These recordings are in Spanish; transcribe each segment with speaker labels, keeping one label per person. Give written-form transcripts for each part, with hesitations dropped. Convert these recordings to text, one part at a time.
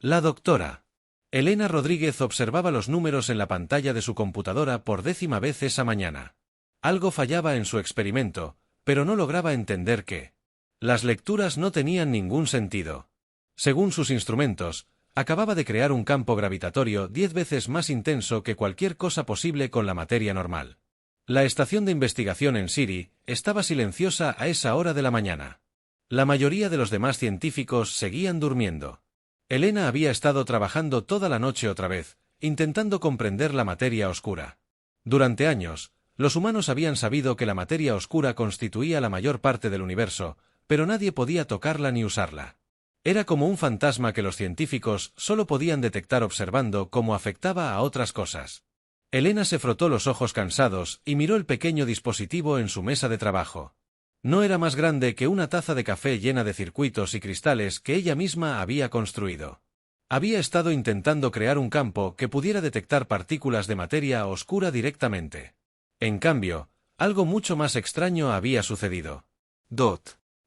Speaker 1: La doctora Elena Rodríguez observaba los números en la pantalla de su computadora por 10ª vez esa mañana. Algo fallaba en su experimento, pero no lograba entender qué. Las lecturas no tenían ningún sentido. Según sus instrumentos, acababa de crear un campo gravitatorio 10 veces más intenso que cualquier cosa posible con la materia normal. La estación de investigación en Siri estaba silenciosa a esa hora de la mañana. La mayoría de los demás científicos seguían durmiendo. Elena había estado trabajando toda la noche otra vez, intentando comprender la materia oscura. Durante años, los humanos habían sabido que la materia oscura constituía la mayor parte del universo, pero nadie podía tocarla ni usarla. Era como un fantasma que los científicos solo podían detectar observando cómo afectaba a otras cosas. Elena se frotó los ojos cansados y miró el pequeño dispositivo en su mesa de trabajo. No era más grande que una taza de café llena de circuitos y cristales que ella misma había construido. Había estado intentando crear un campo que pudiera detectar partículas de materia oscura directamente. En cambio, algo mucho más extraño había sucedido.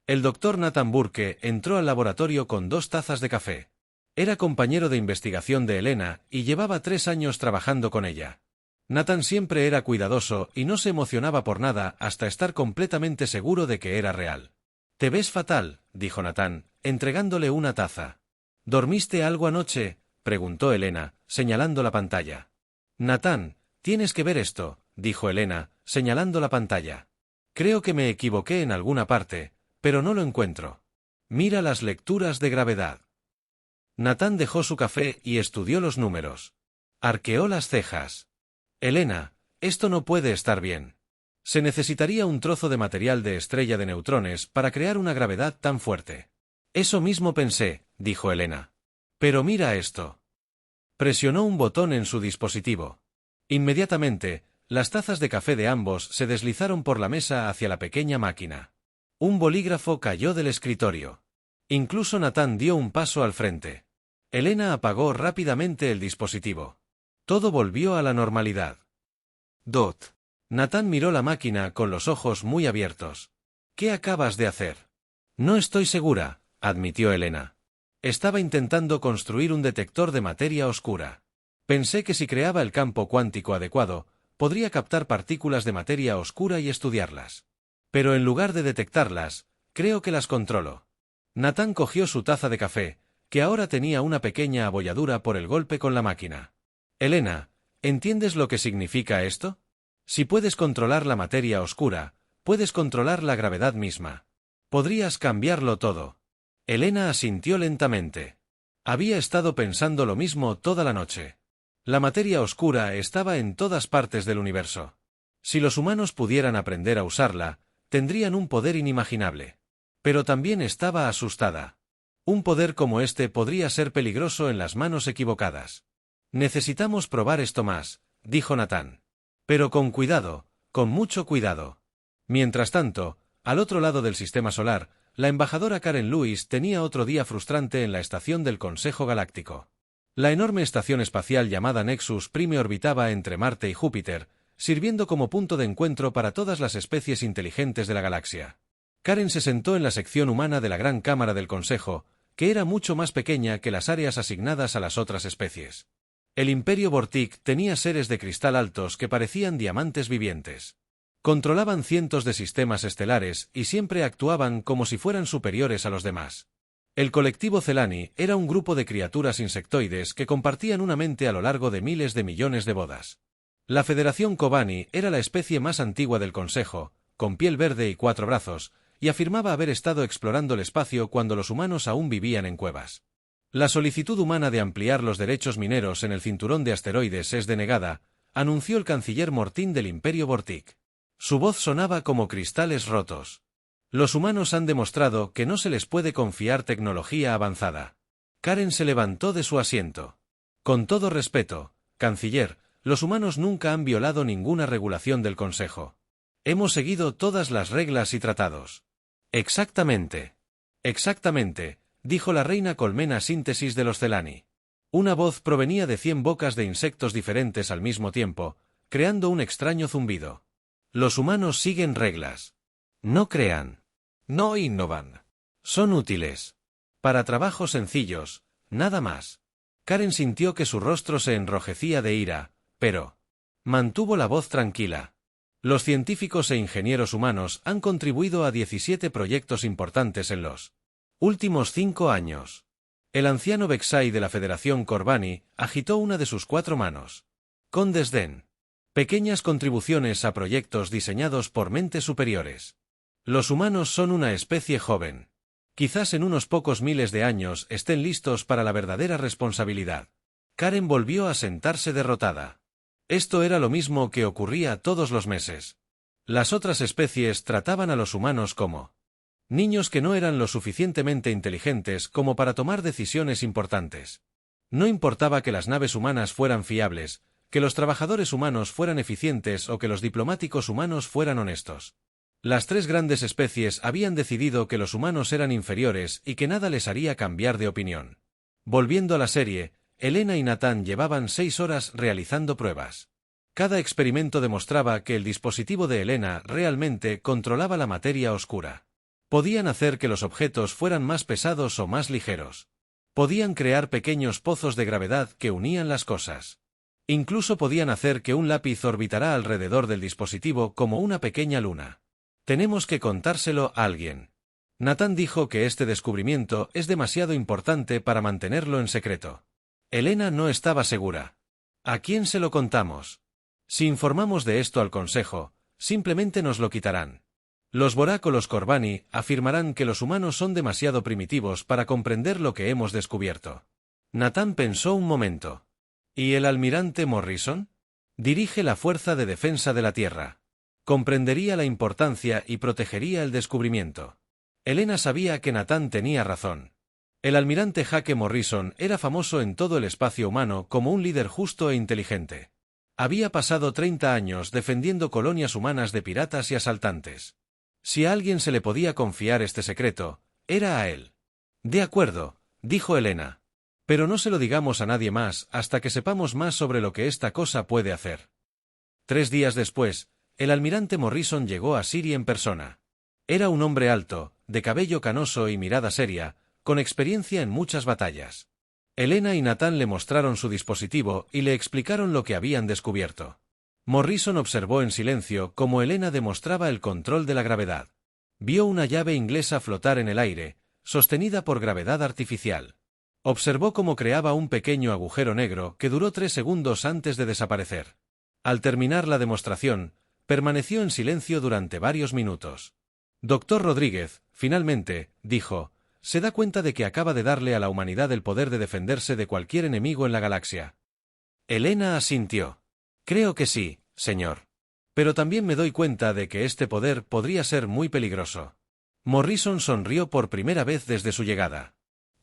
Speaker 1: El doctor Nathan Burke entró al laboratorio con 2 tazas de café. Era compañero de investigación de Elena y llevaba 3 años trabajando con ella. Nathan siempre era cuidadoso y no se emocionaba por nada hasta estar completamente seguro de que era real. «Te ves fatal», dijo Nathan, entregándole una taza. «¿Dormiste algo anoche?», preguntó Elena, señalando la pantalla. «Nathan, tienes que ver esto», dijo Elena, señalando la pantalla. «Creo que me equivoqué en alguna parte, pero no lo encuentro. Mira las lecturas de gravedad». Nathan dejó su café y estudió los números. Arqueó las cejas. «Elena, esto no puede estar bien. Se necesitaría un trozo de material de estrella de neutrones para crear una gravedad tan fuerte». «Eso mismo pensé», dijo Elena. «Pero mira esto». Presionó un botón en su dispositivo. Inmediatamente, las tazas de café de ambos se deslizaron por la mesa hacia la pequeña máquina. Un bolígrafo cayó del escritorio. Incluso Nathan dio un paso al frente. Elena apagó rápidamente el dispositivo. Todo volvió a la normalidad. Nathan miró la máquina con los ojos muy abiertos. «¿Qué acabas de hacer?» «No estoy segura», admitió Elena. «Estaba intentando construir un detector de materia oscura. Pensé que si creaba el campo cuántico adecuado, podría captar partículas de materia oscura y estudiarlas. Pero en lugar de detectarlas, creo que las controlo». Nathan cogió su taza de café, que ahora tenía una pequeña abolladura por el golpe con la máquina. «Elena, ¿entiendes lo que significa esto? Si puedes controlar la materia oscura, puedes controlar la gravedad misma. Podrías cambiarlo todo». Elena asintió lentamente. Había estado pensando lo mismo toda la noche. La materia oscura estaba en todas partes del universo. Si los humanos pudieran aprender a usarla, tendrían un poder inimaginable. Pero también estaba asustada. Un poder como este podría ser peligroso en las manos equivocadas. «Necesitamos probar esto más», dijo Nathan. «Pero con cuidado, con mucho cuidado». Mientras tanto, al otro lado del sistema solar, la embajadora Karen Lewis tenía otro día frustrante en la estación del Consejo Galáctico. La enorme estación espacial llamada Nexus Prime orbitaba entre Marte y Júpiter, sirviendo como punto de encuentro para todas las especies inteligentes de la galaxia. Karen se sentó en la sección humana de la Gran Cámara del Consejo, que era mucho más pequeña que las áreas asignadas a las otras especies. El Imperio Vortic tenía seres de cristal altos que parecían diamantes vivientes. Controlaban cientos de sistemas estelares y siempre actuaban como si fueran superiores a los demás. El colectivo Celani era un grupo de criaturas insectoides que compartían una mente a lo largo de miles de millones de bodas. La Federación Kobani era la especie más antigua del Consejo, con piel verde y 4 brazos, y afirmaba haber estado explorando el espacio cuando los humanos aún vivían en cuevas. La solicitud humana de ampliar los derechos mineros en el cinturón de asteroides es denegada, anunció el canciller Mortín del Imperio Vortic. Su voz sonaba como cristales rotos. Los humanos han demostrado que no se les puede confiar tecnología avanzada. Karen se levantó de su asiento. Con todo respeto, canciller, los humanos nunca han violado ninguna regulación del Consejo. Hemos seguido todas las reglas y tratados. Exactamente. Exactamente, dijo la reina colmena síntesis de los Celani. Una voz provenía de 100 bocas de insectos diferentes al mismo tiempo, creando un extraño zumbido. Los humanos siguen reglas. No crean. No innovan. Son útiles. Para trabajos sencillos, nada más. Karen sintió que su rostro se enrojecía de ira, pero mantuvo la voz tranquila. Los científicos e ingenieros humanos han contribuido a 17 proyectos importantes en los últimos 5 años. El anciano Vexay de la Federación Corbani agitó una de sus 4 manos. Con desdén. Pequeñas contribuciones a proyectos diseñados por mentes superiores. Los humanos son una especie joven. Quizás en unos pocos miles de años estén listos para la verdadera responsabilidad. Karen volvió a sentarse derrotada. Esto era lo mismo que ocurría todos los meses. Las otras especies trataban a los humanos como niños que no eran lo suficientemente inteligentes como para tomar decisiones importantes. No importaba que las naves humanas fueran fiables, que los trabajadores humanos fueran eficientes o que los diplomáticos humanos fueran honestos. Las 3 grandes especies habían decidido que los humanos eran inferiores y que nada les haría cambiar de opinión. Volviendo a la serie, Elena y Nathan llevaban 6 horas realizando pruebas. Cada experimento demostraba que el dispositivo de Elena realmente controlaba la materia oscura. Podían hacer que los objetos fueran más pesados o más ligeros. Podían crear pequeños pozos de gravedad que unían las cosas. Incluso podían hacer que un lápiz orbitara alrededor del dispositivo como una pequeña luna. Tenemos que contárselo a alguien. Nathan dijo que este descubrimiento es demasiado importante para mantenerlo en secreto. Elena no estaba segura. ¿A quién se lo contamos? Si informamos de esto al consejo, simplemente nos lo quitarán. Los Borak o los Corbani afirmarán que los humanos son demasiado primitivos para comprender lo que hemos descubierto. Nathan pensó un momento. ¿Y el almirante Morrison? Dirige la Fuerza de Defensa de la Tierra. Comprendería la importancia y protegería el descubrimiento. Elena sabía que Nathan tenía razón. El almirante Jake Morrison era famoso en todo el espacio humano como un líder justo e inteligente. Había pasado 30 años defendiendo colonias humanas de piratas y asaltantes. Si a alguien se le podía confiar este secreto, era a él. De acuerdo, dijo Elena. Pero no se lo digamos a nadie más hasta que sepamos más sobre lo que esta cosa puede hacer. 3 días después, el almirante Morrison llegó a Siri en persona. Era un hombre alto, de cabello canoso y mirada seria, con experiencia en muchas batallas. Elena y Nathan le mostraron su dispositivo y le explicaron lo que habían descubierto. Morrison observó en silencio cómo Elena demostraba el control de la gravedad. Vio una llave inglesa flotar en el aire, sostenida por gravedad artificial. Observó cómo creaba un pequeño agujero negro que duró 3 segundos antes de desaparecer. Al terminar la demostración, permaneció en silencio durante varios minutos. Doctor Rodríguez, finalmente, dijo, se da cuenta de que acaba de darle a la humanidad el poder de defenderse de cualquier enemigo en la galaxia. Elena asintió. Creo que sí, señor. Pero también me doy cuenta de que este poder podría ser muy peligroso. Morrison sonrió por primera vez desde su llegada.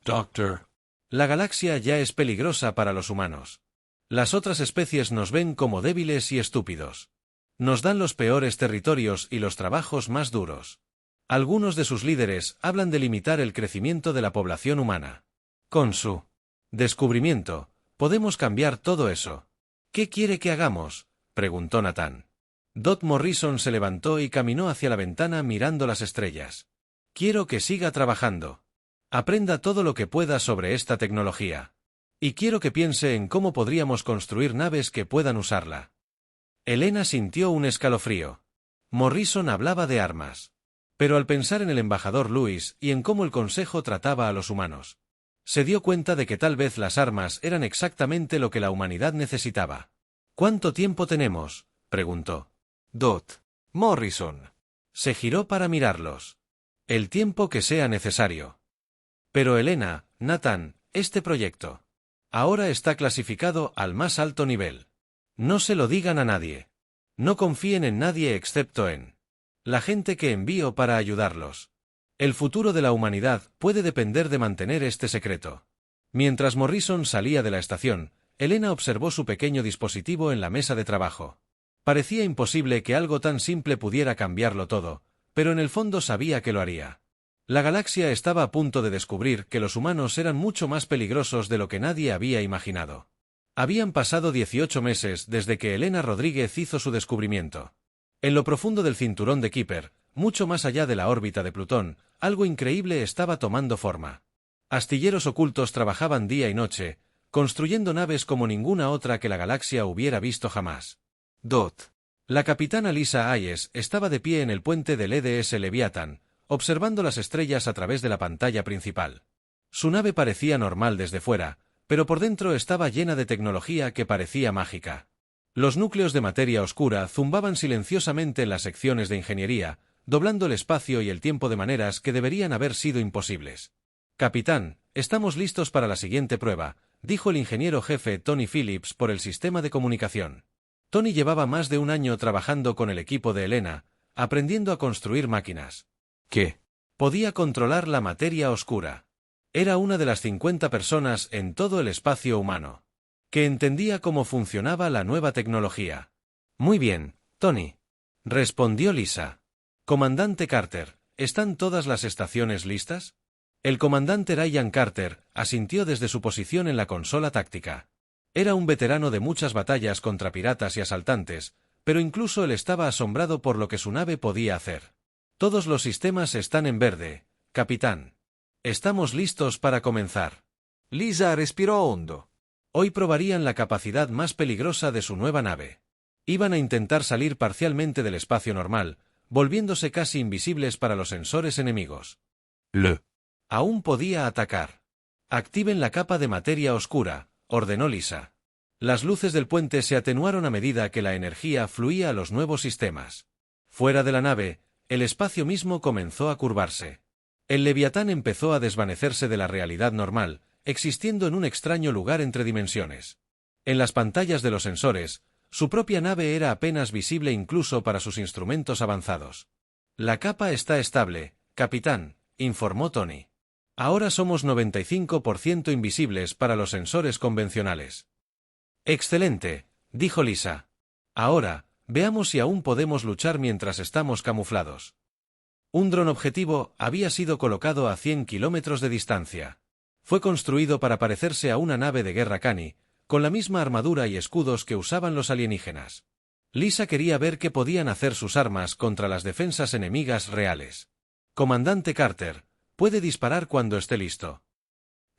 Speaker 1: Doctor. La galaxia ya es peligrosa para los humanos. Las otras especies nos ven como débiles y estúpidos. Nos dan los peores territorios y los trabajos más duros. Algunos de sus líderes hablan de limitar el crecimiento de la población humana. Con su descubrimiento, podemos cambiar todo eso. ¿Qué quiere que hagamos?, preguntó Nathan. Dot Morrison se levantó y caminó hacia la ventana mirando las estrellas. Quiero que siga trabajando. Aprenda todo lo que pueda sobre esta tecnología. Y quiero que piense en cómo podríamos construir naves que puedan usarla. Elena sintió un escalofrío. Morrison hablaba de armas. Pero al pensar en el embajador Lewis y en cómo el consejo trataba a los humanos, se dio cuenta de que tal vez las armas eran exactamente lo que la humanidad necesitaba. ¿Cuánto tiempo tenemos?, preguntó. Dot. Morrison. Se giró para mirarlos. El tiempo que sea necesario. Pero Elena, Nathan, este proyecto ahora está clasificado al más alto nivel. No se lo digan a nadie. No confíen en nadie excepto en la gente que envío para ayudarlos. El futuro de la humanidad puede depender de mantener este secreto. Mientras Morrison salía de la estación, Elena observó su pequeño dispositivo en la mesa de trabajo. Parecía imposible que algo tan simple pudiera cambiarlo todo, pero en el fondo sabía que lo haría. La galaxia estaba a punto de descubrir que los humanos eran mucho más peligrosos de lo que nadie había imaginado. Habían pasado 18 meses desde que Elena Rodríguez hizo su descubrimiento. En lo profundo del cinturón de Kuiper, mucho más allá de la órbita de Plutón, algo increíble estaba tomando forma. Astilleros ocultos trabajaban día y noche, construyendo naves como ninguna otra que la galaxia hubiera visto jamás. La capitana Lisa Hayes estaba de pie en el puente del EDS Leviathan, observando las estrellas a través de la pantalla principal. Su nave parecía normal desde fuera, pero por dentro estaba llena de tecnología que parecía mágica. Los núcleos de materia oscura zumbaban silenciosamente en las secciones de ingeniería, doblando el espacio y el tiempo de maneras que deberían haber sido imposibles. «Capitán, estamos listos para la siguiente prueba», dijo el ingeniero jefe Tony Phillips por el sistema de comunicación. Tony llevaba más de un año trabajando con el equipo de Elena, aprendiendo a construir máquinas. ¿Qué? Podía controlar la materia oscura. Era una de las 50 personas en todo el espacio humano que entendía cómo funcionaba la nueva tecnología. «Muy bien, Tony», respondió Lisa. «Comandante Carter, ¿están todas las estaciones listas?» El comandante Ryan Carter asintió desde su posición en la consola táctica. Era un veterano de muchas batallas contra piratas y asaltantes, pero incluso él estaba asombrado por lo que su nave podía hacer. «Todos los sistemas están en verde, capitán. Estamos listos para comenzar».
Speaker 2: Lisa respiró hondo.
Speaker 1: Hoy probarían la capacidad más peligrosa de su nueva nave. Iban a intentar salir parcialmente del espacio normal, volviéndose casi invisibles para los sensores enemigos. Aún podía atacar. «Activen la capa de materia oscura», ordenó Lisa. Las luces del puente se atenuaron a medida que la energía fluía a los nuevos sistemas. Fuera de la nave, el espacio mismo comenzó a curvarse. El Leviatán empezó a desvanecerse de la realidad normal, existiendo en un extraño lugar entre dimensiones. En las pantallas de los sensores, su propia nave era apenas visible incluso para sus instrumentos avanzados. «La capa está estable, capitán», informó Tony. «Ahora somos 95% invisibles para los sensores convencionales». «Excelente», dijo Lisa. «Ahora, veamos si aún podemos luchar mientras estamos camuflados». Un dron objetivo había sido colocado a 100 kilómetros de distancia. Fue construido para parecerse a una nave de guerra Cani, con la misma armadura y escudos que usaban los alienígenas. Lisa quería ver qué podían hacer sus armas contra las defensas enemigas reales. «Comandante Carter, puede disparar cuando esté listo».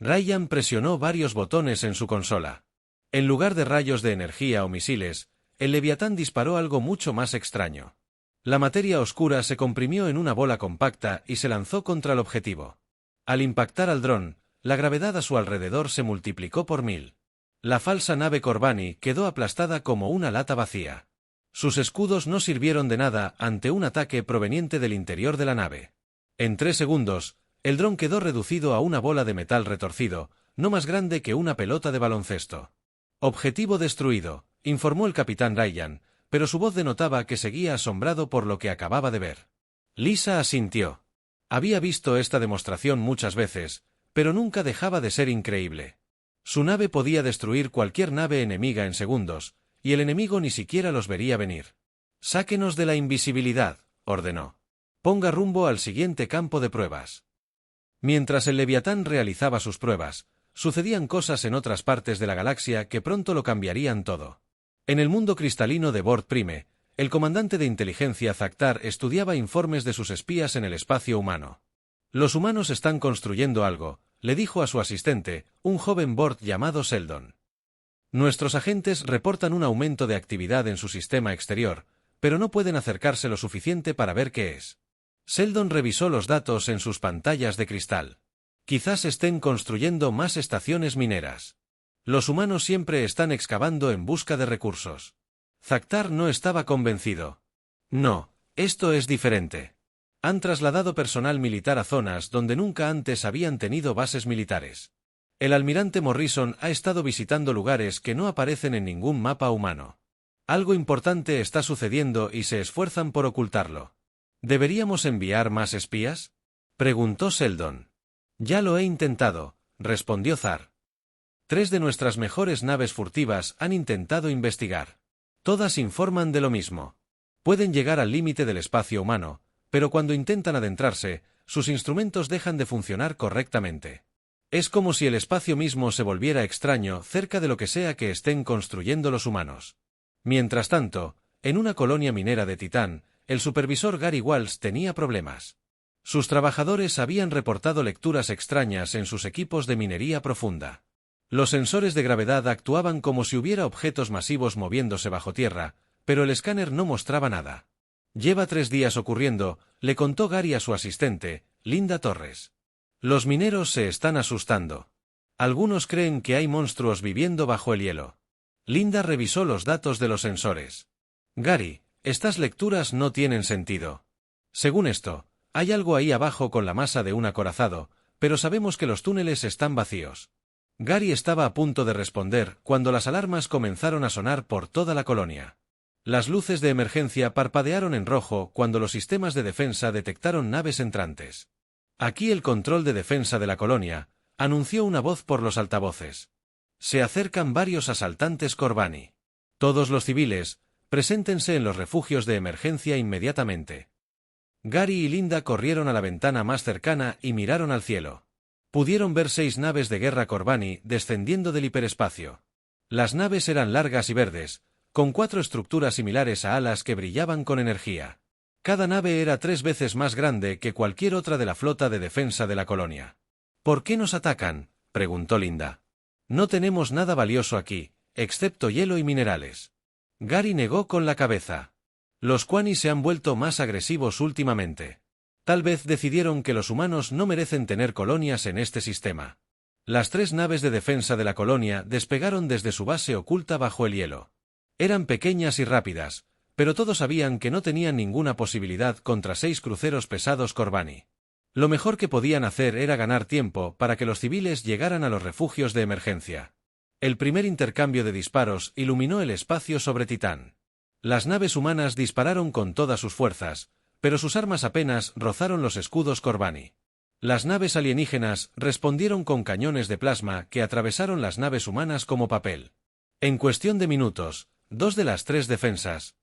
Speaker 1: Ryan presionó varios botones en su consola. En lugar de rayos de energía o misiles, el Leviatán disparó algo mucho más extraño. La materia oscura se comprimió en una bola compacta y se lanzó contra el objetivo. Al impactar al dron, la gravedad a su alrededor se multiplicó por 1000. La falsa nave Corbani quedó aplastada como una lata vacía. Sus escudos no sirvieron de nada ante un ataque proveniente del interior de la nave. En 3 segundos, el dron quedó reducido a una bola de metal retorcido, no más grande que una pelota de baloncesto. «Objetivo destruido», informó el capitán Ryan, pero su voz denotaba que seguía asombrado por lo que acababa de ver. Lisa asintió. Había visto esta demostración muchas veces, pero nunca dejaba de ser increíble. Su nave podía destruir cualquier nave enemiga en segundos, y el enemigo ni siquiera los vería venir. «Sáquenos de la invisibilidad», ordenó. «Ponga rumbo al siguiente campo de pruebas». Mientras el Leviatán realizaba sus pruebas, sucedían cosas en otras partes de la galaxia que pronto lo cambiarían todo. En el mundo cristalino de Bord Prime, el comandante de inteligencia Zactar estudiaba informes de sus espías en el espacio humano. «Los humanos están construyendo algo», le dijo a su asistente, un joven Bord llamado Seldon. «Nuestros agentes reportan un aumento de actividad en su sistema exterior, pero no pueden acercarse lo suficiente para ver qué es». Seldon revisó los datos en sus pantallas de cristal. «Quizás estén construyendo más estaciones mineras. Los humanos siempre están excavando en busca de recursos». Zactar no estaba convencido. «No, esto es diferente. Han trasladado personal militar a zonas donde nunca antes habían tenido bases militares. El almirante Morrison ha estado visitando lugares que no aparecen en ningún mapa humano. Algo importante está sucediendo y se esfuerzan por ocultarlo». «¿Deberíamos enviar más espías?», preguntó Seldon. «Ya lo he intentado», respondió Zar. 3 de nuestras mejores naves furtivas han intentado investigar. Todas informan de lo mismo. Pueden llegar al límite del espacio humano, pero cuando intentan adentrarse, sus instrumentos dejan de funcionar correctamente. Es como si el espacio mismo se volviera extraño cerca de lo que sea que estén construyendo los humanos. Mientras tanto, en una colonia minera de Titán, el supervisor Gary Walsh tenía problemas. Sus trabajadores habían reportado lecturas extrañas en sus equipos de minería profunda. Los sensores de gravedad actuaban como si hubiera objetos masivos moviéndose bajo tierra, pero el escáner no mostraba nada. Lleva 3 días ocurriendo, le contó Gary a su asistente, Linda Torres. Los mineros se están asustando. Algunos creen que hay monstruos viviendo bajo el hielo. Linda revisó los datos de los sensores. Gary, estas lecturas no tienen sentido. Según esto, hay algo ahí abajo con la masa de un acorazado, pero sabemos que los túneles están vacíos. Gary estaba a punto de responder cuando las alarmas comenzaron a sonar por toda la colonia. Las luces de emergencia parpadearon en rojo cuando los sistemas de defensa detectaron naves entrantes. Aquí el control de defensa de la colonia, anunció una voz por los altavoces. Se acercan varios asaltantes Corbani. Todos los civiles, preséntense en los refugios de emergencia inmediatamente. Gary y Linda corrieron a la ventana más cercana y miraron al cielo. Pudieron ver 6 naves de guerra Corbani descendiendo del hiperespacio. Las naves eran largas y verdes, con 4 estructuras similares a alas que brillaban con energía. Cada nave era 3 veces más grande que cualquier otra de la flota de defensa de la colonia. ¿Por qué nos atacan?, preguntó Linda. No tenemos nada valioso aquí, excepto hielo y minerales. Gary negó con la cabeza. Los Kwani se han vuelto más agresivos últimamente. Tal vez decidieron que los humanos no merecen tener colonias en este sistema. Las 3 naves de defensa de la colonia despegaron desde su base oculta bajo el hielo. Eran pequeñas y rápidas, pero todos sabían que no tenían ninguna posibilidad contra 6 cruceros pesados Corbani. Lo mejor que podían hacer era ganar tiempo para que los civiles llegaran a los refugios de emergencia. El primer intercambio de disparos iluminó el espacio sobre Titán. Las naves humanas dispararon con todas sus fuerzas, pero sus armas apenas rozaron los escudos Corbani. Las naves alienígenas respondieron con cañones de plasma que atravesaron las naves humanas como papel. En cuestión de minutos, 2 de las 3 defensas.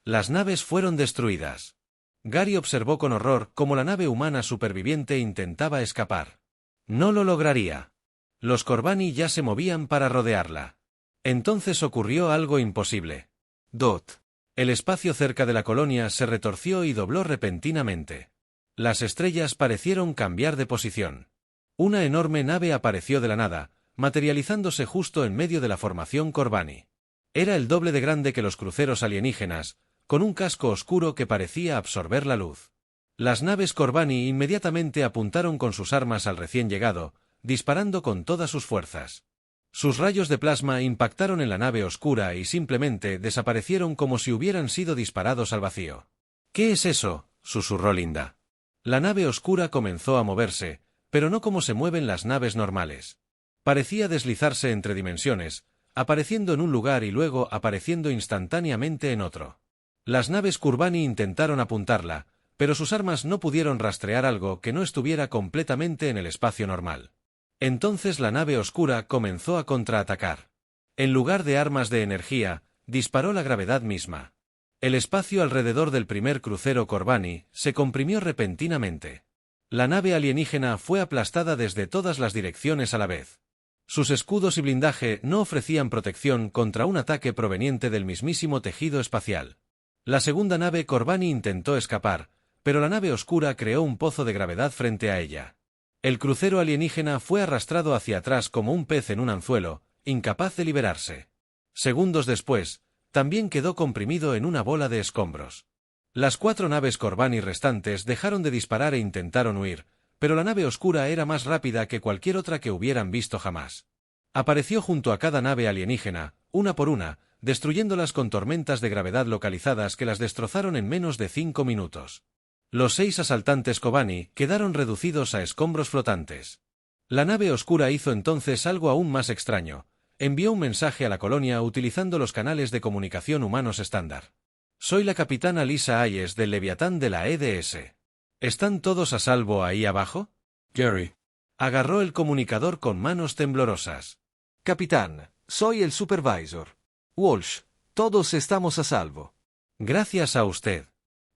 Speaker 1: Las naves fueron destruidas. Gary observó con horror cómo la nave humana superviviente intentaba escapar. No lo lograría. Los Corbani ya se movían para rodearla. Entonces ocurrió algo imposible. Dot. El espacio cerca de la colonia se retorció y dobló repentinamente. Las estrellas parecieron cambiar de posición. Una enorme nave apareció de la nada, materializándose justo en medio de la formación Corbani. Era el doble de grande que los cruceros alienígenas, con un casco oscuro que parecía absorber la luz. Las naves Corbani inmediatamente apuntaron con sus armas al recién llegado, disparando con todas sus fuerzas. Sus rayos de plasma impactaron en la nave oscura y simplemente desaparecieron como si hubieran sido disparados al vacío. «¿Qué es eso?», susurró Linda. La nave oscura comenzó a moverse, pero no como se mueven las naves normales. Parecía deslizarse entre dimensiones, apareciendo en un lugar y luego apareciendo instantáneamente en otro. Las naves Corbani intentaron apuntarla, pero sus armas no pudieron rastrear algo que no estuviera completamente en el espacio normal. Entonces la nave oscura comenzó a contraatacar. En lugar de armas de energía, disparó la gravedad misma. El espacio alrededor del primer crucero Corbani se comprimió repentinamente. La nave alienígena fue aplastada desde todas las direcciones a la vez. Sus escudos y blindaje no ofrecían protección contra un ataque proveniente del mismísimo tejido espacial. La segunda nave Corbani intentó escapar, pero la nave oscura creó un pozo de gravedad frente a ella. El crucero alienígena fue arrastrado hacia atrás como un pez en un anzuelo, incapaz de liberarse. Segundos después, también quedó comprimido en una bola de escombros. Las 4 naves Corbani restantes dejaron de disparar e intentaron huir, pero la nave oscura era más rápida que cualquier otra que hubieran visto jamás. Apareció junto a cada nave alienígena, una por una, destruyéndolas con tormentas de gravedad localizadas que las destrozaron en menos de 5 minutos. Los 6 asaltantes Corbani quedaron reducidos a escombros flotantes. La nave oscura hizo entonces algo aún más extraño. Envió un mensaje a la colonia utilizando los canales de comunicación humanos estándar. «Soy la capitana Lisa Hayes del Leviatán de la EDS. ¿Están todos a salvo ahí abajo?»
Speaker 2: Gary.
Speaker 1: Agarró el comunicador con manos temblorosas.
Speaker 2: Capitán, soy el supervisor. Walsh, todos estamos a salvo.
Speaker 1: Gracias a usted.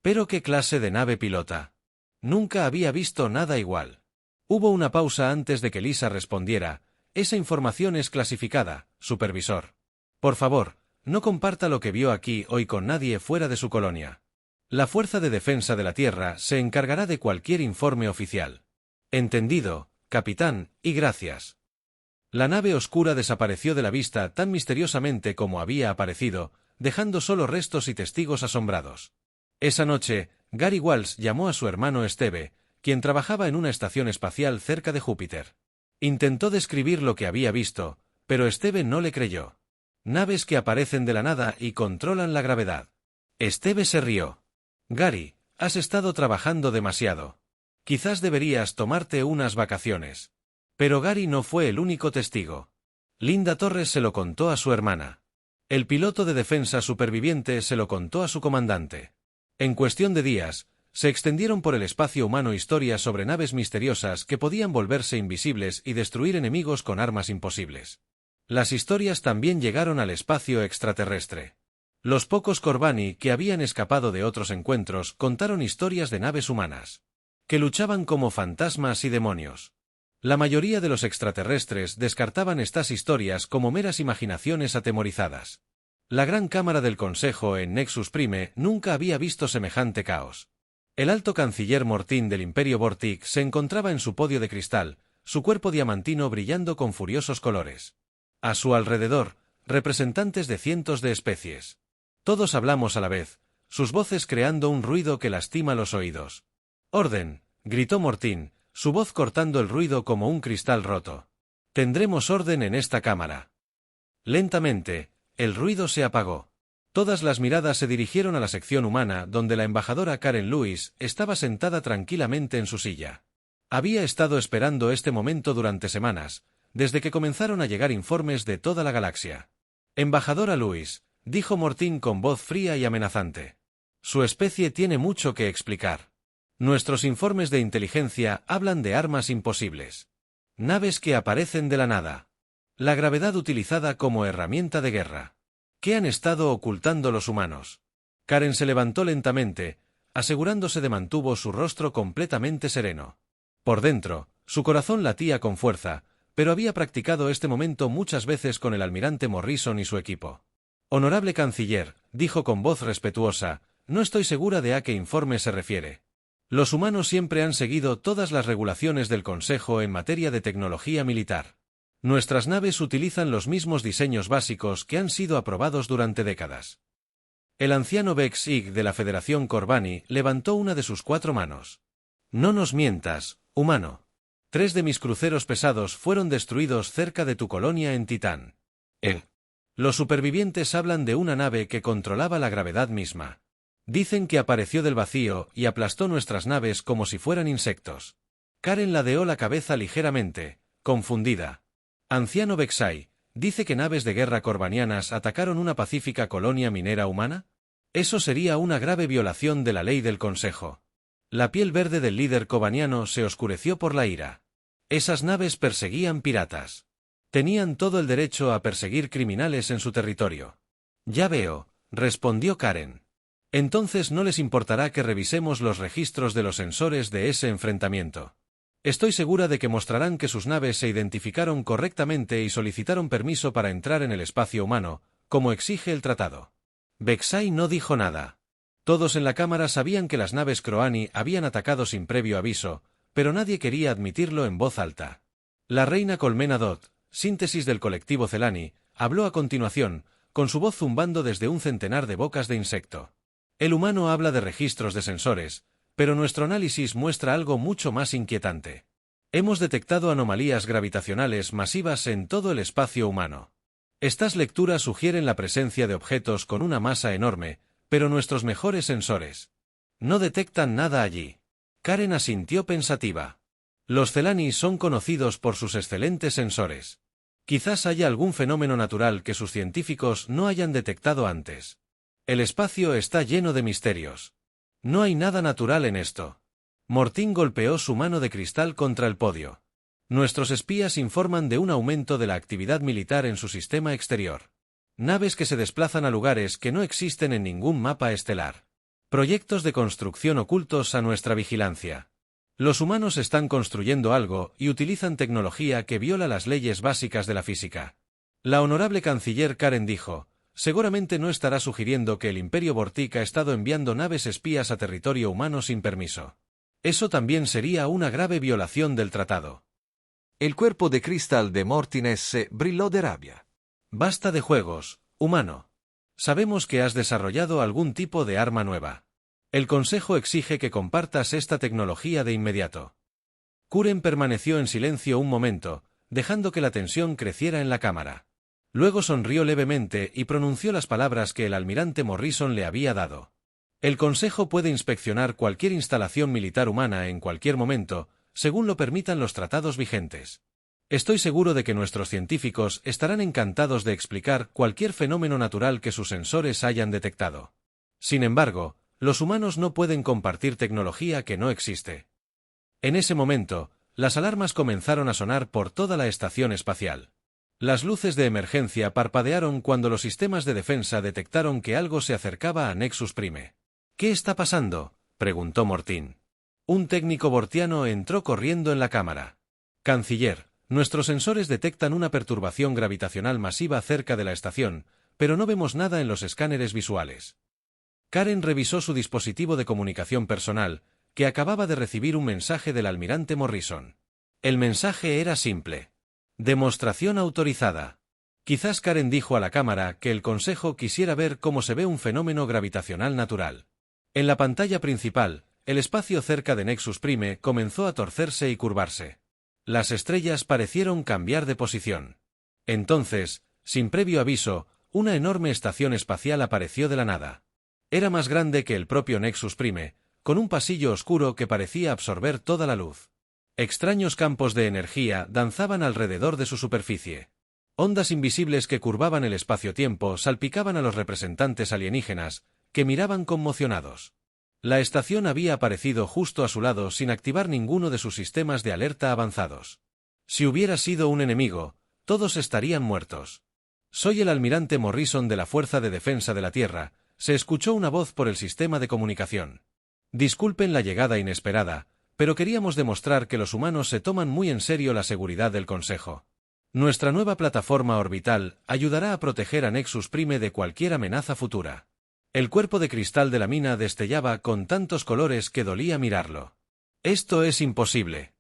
Speaker 1: ¿Pero qué clase de nave pilota? Nunca había visto nada igual. Hubo una pausa antes de que Lisa respondiera. Esa información es clasificada, supervisor. Por favor, no comparta lo que vio aquí hoy con nadie fuera de su colonia. La Fuerza de Defensa de la Tierra se encargará de cualquier informe oficial. Entendido, capitán, y gracias. La nave oscura desapareció de la vista tan misteriosamente como había aparecido, dejando solo restos y testigos asombrados. Esa noche, Gary Walsh llamó a su hermano Steve, quien trabajaba en una estación espacial cerca de Júpiter. Intentó describir lo que había visto, pero Steve no le creyó. Naves que aparecen de la nada y controlan la gravedad. Steve se rió. Gary, has estado trabajando demasiado. Quizás deberías tomarte unas vacaciones. Pero Gary no fue el único testigo. Linda Torres se lo contó a su hermana. El piloto de defensa superviviente se lo contó a su comandante. En cuestión de días, se extendieron por el espacio humano historias sobre naves misteriosas que podían volverse invisibles y destruir enemigos con armas imposibles. Las historias también llegaron al espacio extraterrestre. Los pocos Corbani que habían escapado de otros encuentros contaron historias de naves humanas, que luchaban como fantasmas y demonios. La mayoría de los extraterrestres descartaban estas historias como meras imaginaciones atemorizadas. La Gran Cámara del Consejo en Nexus Prime nunca había visto semejante caos. El alto canciller Mortín del Imperio Vortic se encontraba en su podio de cristal, su cuerpo diamantino brillando con furiosos colores. A su alrededor, representantes de cientos de especies. Todos hablamos a la vez, sus voces creando un ruido que lastima los oídos. «Orden», gritó Mortín, su voz cortando el ruido como un cristal roto. «Tendremos orden en esta cámara». Lentamente, el ruido se apagó. Todas las miradas se dirigieron a la sección humana donde la embajadora Karen Lewis estaba sentada tranquilamente en su silla. Había estado esperando este momento durante semanas, desde que comenzaron a llegar informes de toda la galaxia. «Embajadora Lewis», dijo Mortín con voz fría y amenazante. «Su especie tiene mucho que explicar. Nuestros informes de inteligencia hablan de armas imposibles. Naves que aparecen de la nada. La gravedad utilizada como herramienta de guerra. ¿Qué han estado ocultando los humanos?» Karen se levantó lentamente, asegurándose de mantuvo su rostro completamente sereno. Por dentro, su corazón latía con fuerza, pero había practicado este momento muchas veces con el almirante Morrison y su equipo. «Honorable canciller», dijo con voz respetuosa, «no estoy segura de a qué informe se refiere. Los humanos siempre han seguido todas las regulaciones del Consejo en materia de tecnología militar. Nuestras naves utilizan los mismos diseños básicos que han sido aprobados durante décadas». El anciano Vex Ig de la Federación Corbani levantó una de sus 4 manos. «No nos mientas, humano. 3 de mis cruceros pesados fueron destruidos cerca de tu colonia en Titán. Los supervivientes hablan de una nave que controlaba la gravedad misma. Dicen que apareció del vacío y aplastó nuestras naves como si fueran insectos». Karen ladeó la cabeza ligeramente, confundida. «Anciano Vexai, ¿dice que naves de guerra corbanianas atacaron una pacífica colonia minera humana? Eso sería una grave violación de la ley del Consejo». La piel verde del líder cobaniano se oscureció por la ira. Esas naves perseguían piratas. Tenían todo el derecho a perseguir criminales en su territorio. «Ya veo», respondió Karen. «Entonces no les importará que revisemos los registros de los sensores de ese enfrentamiento. Estoy segura de que mostrarán que sus naves se identificaron correctamente y solicitaron permiso para entrar en el espacio humano, como exige el tratado». Vexai no dijo nada. Todos en la cámara sabían que las naves Croani habían atacado sin previo aviso, pero nadie quería admitirlo en voz alta. La reina Colmena Dot, síntesis del colectivo Celani, habló a continuación, con su voz zumbando desde un centenar de bocas de insecto. «El humano habla de registros de sensores, pero nuestro análisis muestra algo mucho más inquietante. Hemos detectado anomalías gravitacionales masivas en todo el espacio humano. Estas lecturas sugieren la presencia de objetos con una masa enorme, pero nuestros mejores sensores no detectan nada allí». Karen asintió pensativa. «Los Celani son conocidos por sus excelentes sensores. Quizás haya algún fenómeno natural que sus científicos no hayan detectado antes. El espacio está lleno de misterios. No hay nada natural en esto». Mortín golpeó su mano de cristal contra el podio. «Nuestros espías informan de un aumento de la actividad militar en su sistema exterior. Naves que se desplazan a lugares que no existen en ningún mapa estelar. Proyectos de construcción ocultos a nuestra vigilancia. Los humanos están construyendo algo y utilizan tecnología que viola las leyes básicas de la física». La honorable canciller Karen dijo: «Seguramente no estará sugiriendo que el Imperio Vortic ha estado enviando naves espías a territorio humano sin permiso. Eso también sería una grave violación del tratado».
Speaker 2: El cuerpo de cristal de Mortin S. brilló de rabia.
Speaker 1: Basta de juegos, humano. Sabemos que has desarrollado algún tipo de arma nueva. El Consejo exige que compartas esta tecnología de inmediato. Curren permaneció en silencio un momento, dejando que la tensión creciera en la cámara. Luego sonrió levemente y pronunció las palabras que el almirante Morrison le había dado. El Consejo puede inspeccionar cualquier instalación militar humana en cualquier momento, según lo permitan los tratados vigentes. Estoy seguro de que nuestros científicos estarán encantados de explicar cualquier fenómeno natural que sus sensores hayan detectado. Sin embargo, los humanos no pueden compartir tecnología que no existe. En ese momento, las alarmas comenzaron a sonar por toda la estación espacial. Las luces de emergencia parpadearon cuando los sistemas de defensa detectaron que algo se acercaba a Nexus Prime. ¿Qué está pasando?, preguntó Mortin. Un técnico bortiano entró corriendo en la cámara. Canciller, nuestros sensores detectan una perturbación gravitacional masiva cerca de la estación, pero no vemos nada en los escáneres visuales. Karen revisó su dispositivo de comunicación personal, que acababa de recibir un mensaje del almirante Morrison. El mensaje era simple. Demostración autorizada. Quizás Karen dijo a la cámara que el Consejo quisiera ver cómo se ve un fenómeno gravitacional natural. En la pantalla principal, el espacio cerca de Nexus Prime comenzó a torcerse y curvarse. Las estrellas parecieron cambiar de posición. Entonces, sin previo aviso, una enorme estación espacial apareció de la nada. Era más grande que el propio Nexus Prime, con un pasillo oscuro que parecía absorber toda la luz. Extraños campos de energía danzaban alrededor de su superficie. Ondas invisibles que curvaban el espacio-tiempo salpicaban a los representantes alienígenas, que miraban conmocionados. La estación había aparecido justo a su lado sin activar ninguno de sus sistemas de alerta avanzados. Si hubiera sido un enemigo, todos estarían muertos. Soy el almirante Morrison de la Fuerza de Defensa de la Tierra, se escuchó una voz por el sistema de comunicación. Disculpen la llegada inesperada, pero queríamos demostrar que los humanos se toman muy en serio la seguridad del Consejo. Nuestra nueva plataforma orbital ayudará a proteger a Nexus Prime de cualquier amenaza futura. El cuerpo de cristal de la mina destellaba con tantos colores que dolía mirarlo. Esto es imposible.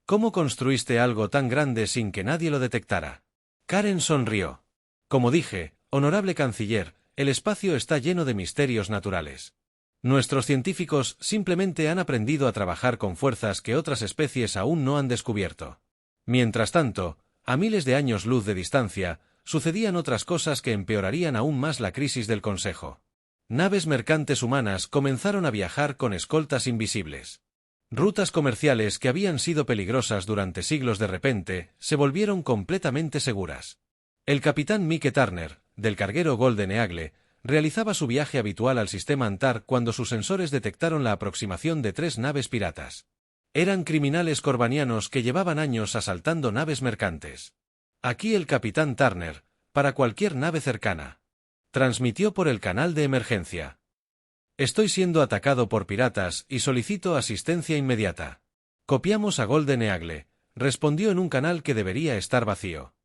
Speaker 1: ¿Cómo construiste algo tan grande sin que nadie lo detectara? Karen sonrió. Como dije, honorable canciller, el espacio está lleno de misterios naturales. Nuestros científicos simplemente han aprendido a trabajar con fuerzas que otras especies aún no han descubierto. Mientras tanto, a miles de años luz de distancia, sucedían otras cosas que empeorarían aún más la crisis del Consejo. Naves mercantes humanas comenzaron a viajar con escoltas invisibles. Rutas comerciales que habían sido peligrosas durante siglos de repente, se volvieron completamente seguras. El capitán Mike Turner, del carguero Golden Eagle, realizaba su viaje habitual al sistema Antar cuando sus sensores detectaron la aproximación de 3 naves piratas. Eran criminales corbanianos que llevaban años asaltando naves mercantes. Aquí el capitán Turner, para cualquier nave cercana. Transmitió por el canal de emergencia. Estoy siendo atacado por piratas y solicito asistencia inmediata. Copiamos a Golden Eagle, respondió en un canal que debería estar vacío.